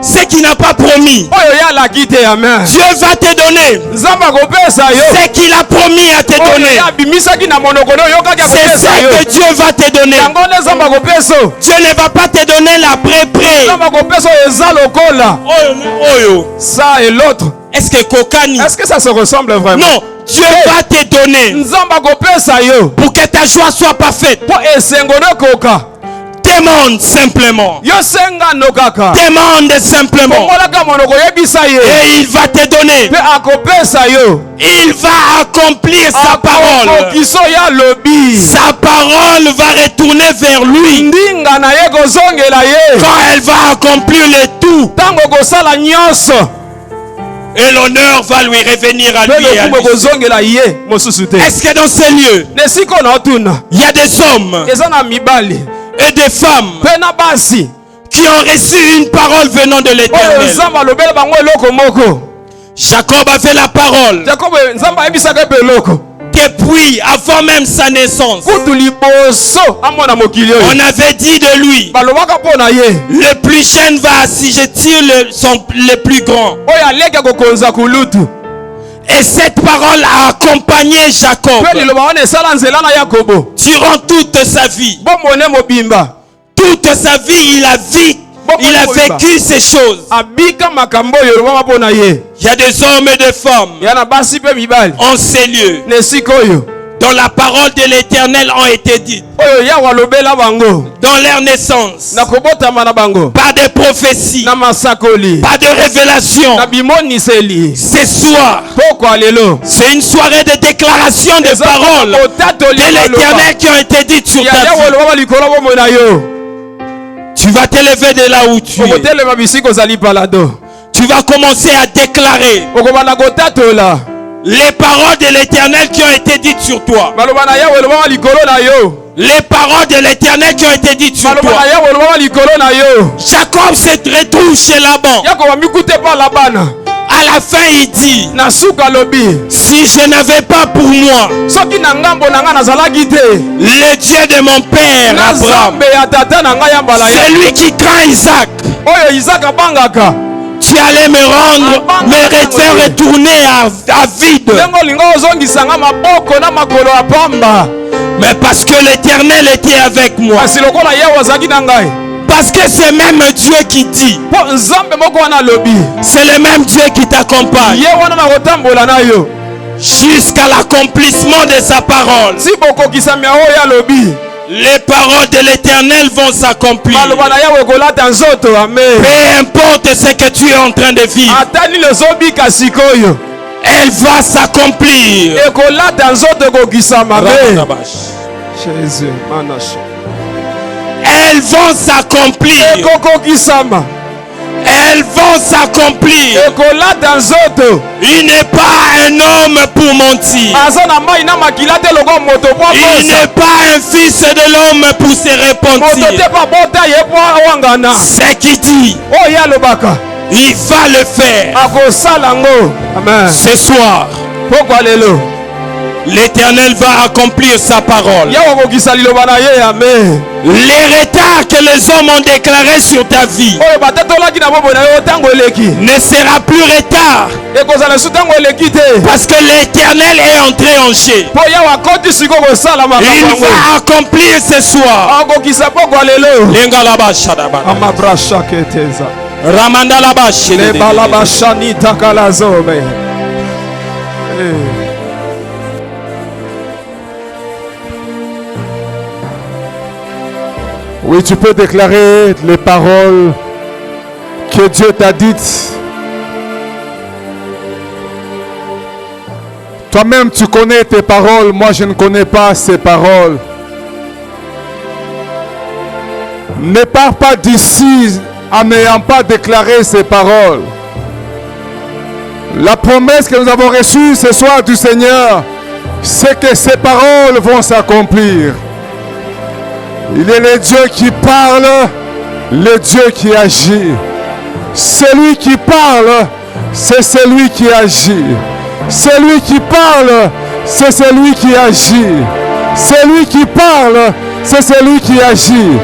ce qu'il n'a pas promis. Dieu va te donner ce qu'il a promis à te donner. C'est ce que Dieu va te donner. Dieu ne va pas te donner la pré-pré. Ça et l'autre. Est-ce que Kokani? Est-ce que ça se ressemble vraiment? Non. Dieu va te donner pour que ta joie soit parfaite. Demande simplement. Demande simplement. Et il va te donner. Il va accomplir sa parole. Sa parole va retourner vers lui. Quand elle va accomplir le tout. Et l'honneur va lui revenir à lui et à lui. Est-ce que dans ces lieux, il y a des hommes et des femmes qui ont reçu une parole venant de l'Éternel? Jacob avait la parole depuis avant même sa naissance. On avait dit de lui, le plus jeune va assujettir le plus grand. Et cette parole a accompagné Jacob durant toute sa vie. Toute sa vie, il a vécu ces choses. Il y a des hommes et des femmes en ces lieux dont la parole de l'Éternel a été dite dans leur naissance, par des prophéties, par des révélations. Ce soir, c'est une soirée de déclaration de paroles de l'Éternel qui ont été dites sur ta vie. Tu vas te lever de là où tu es. Tu vas commencer à déclarer les paroles de l'Éternel qui ont été dites sur toi. Les paroles de l'Éternel qui ont été dites sur toi. Jacob se retrouve chez Laban. À la fin, il dit, si je n'avais pas pour moi le Dieu de mon père Abraham, c'est lui qui craint Isaac, tu allais me rendre, me faire retourner à vide. Mais parce que l'Éternel était avec moi. Parce que c'est même Dieu qui dit. C'est le même Dieu qui t'accompagne jusqu'à l'accomplissement de sa parole. Les paroles de l'Éternel vont s'accomplir. Peu importe ce que tu es en train de vivre. Elle va s'accomplir. ekolata nzoto ekokisama. Ramanabash. Jésus, Manache. Elles vont s'accomplir. ekokokisama. Elles vont s'accomplir. ekolata nzoto. Il n'est pas un homme pour mentir. aza na mai na makila te lokola moto po Il n'est pas un fils de l'homme pour se moto repentir. te pa bota ye po awangana. Ce qui dit, oyo alobaka il va le faire. akosala ngo. Amen. Ce soir, Pokwa lelo l'Éternel va accomplir sa parole. ya kokokisa liloba na ye. Amen. Les retards que les hommes ont déclarés sur ta vie oyo batatolaki na bomoi na yo ntango eleki ne sera plus retard, ekozala su ntango eleki te, parce que l'Éternel est entré en jeu. mpo yawe akoti sikoyo kosala Il makambo yango. va accomplir ce soir. akokisa pokwa lelo. Lengalabashadabana. amabrashaketeza Ramandalabashele. lebalabashanitakalazobe. Oui, tu peux déclarer les paroles que Dieu t'a dites. Toi-même, tu connais tes paroles. Moi, je ne connais pas ces paroles. Ne pars pas d'ici en n'ayant pas déclaré ces paroles. La promesse que nous avons reçue ce soir du Seigneur, c'est que ces paroles vont s'accomplir. Il est le Dieu qui parle, le Dieu qui agit. Celui qui parle, c'est celui qui agit. Celui qui parle, c'est celui qui agit. Celui qui parle, c'est celui qui agit.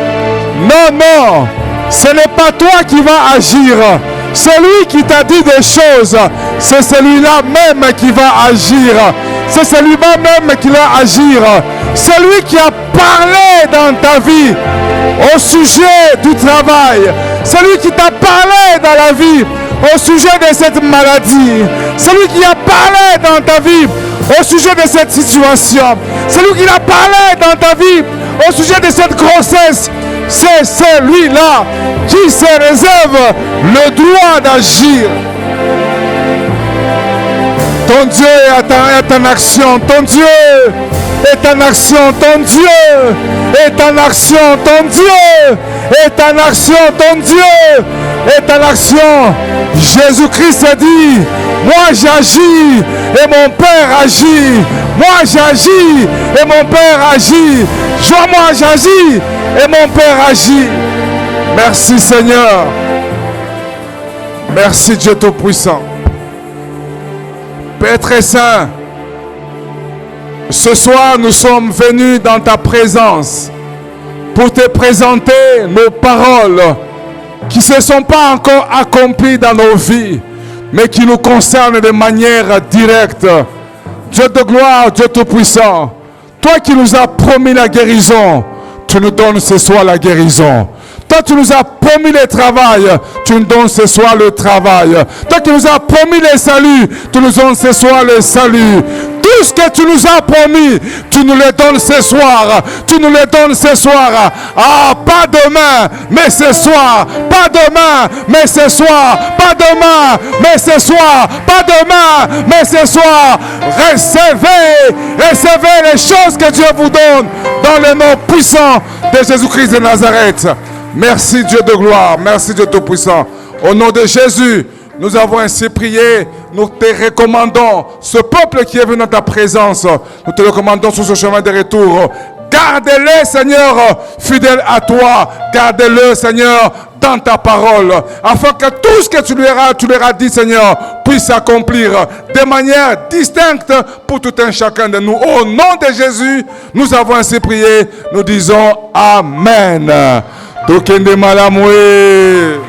Non, non, ce n'est pas toi qui vas agir. Celui qui t'a dit des choses, c'est celui-là même qui va agir. C'est celui-là même qui va agir. Celui qui a parlé dans ta vie au sujet du travail. Celui qui t'a parlé dans la vie au sujet de cette maladie. Celui qui a parlé dans ta vie au sujet de cette situation. Celui qui a parlé dans ta vie au sujet de cette grossesse. C'est celui-là qui se réserve le droit d'agir. Ton Dieu est en action. Ton Dieu est en action. Ton Dieu est en action. Ton Dieu est en action. Ton Dieu est en action. Jésus-Christ a dit, moi j'agis et mon Père agit. Moi j'agis et mon Père agit. Moi j'agis et mon Père agit. Merci Seigneur. Merci Dieu Tout-Puissant. Père très saint, ce soir nous sommes venus dans ta présence pour te présenter nos paroles qui ne se sont pas encore accomplies dans nos vies, mais qui nous concernent de manière directe. Dieu de gloire, Dieu Tout-Puissant, toi qui nous as promis la guérison, tu nous donnes ce soir la guérison. Toi, tu nous as promis le travail, tu nous donnes ce soir le travail. Toi qui nous as promis le salut, tu nous donnes ce soir le salut. Tout ce que tu nous as promis, tu nous le donnes ce soir. Tu nous le donnes ce soir. Ah, pas demain, mais ce soir. Pas demain, mais ce soir. Pas demain, mais ce soir. Pas demain, mais ce soir. Recevez les choses que Dieu vous donne dans le nom puissant de Jésus-Christ de Nazareth. Merci Dieu de gloire, merci Dieu Tout-Puissant. Au nom de Jésus, nous avons ainsi prié. Nous te recommandons ce peuple qui est venu dans ta présence. Nous te recommandons sur ce chemin de retour. Garde-les, Seigneur, fidèles à toi. Garde-le, Seigneur, dans ta parole. Afin que tout ce que tu leur as dit, Seigneur, puisse s'accomplir de manière distincte pour tout un chacun de nous. Au nom de Jésus, nous avons ainsi prié. Nous disons Amen. Tokende malamwe.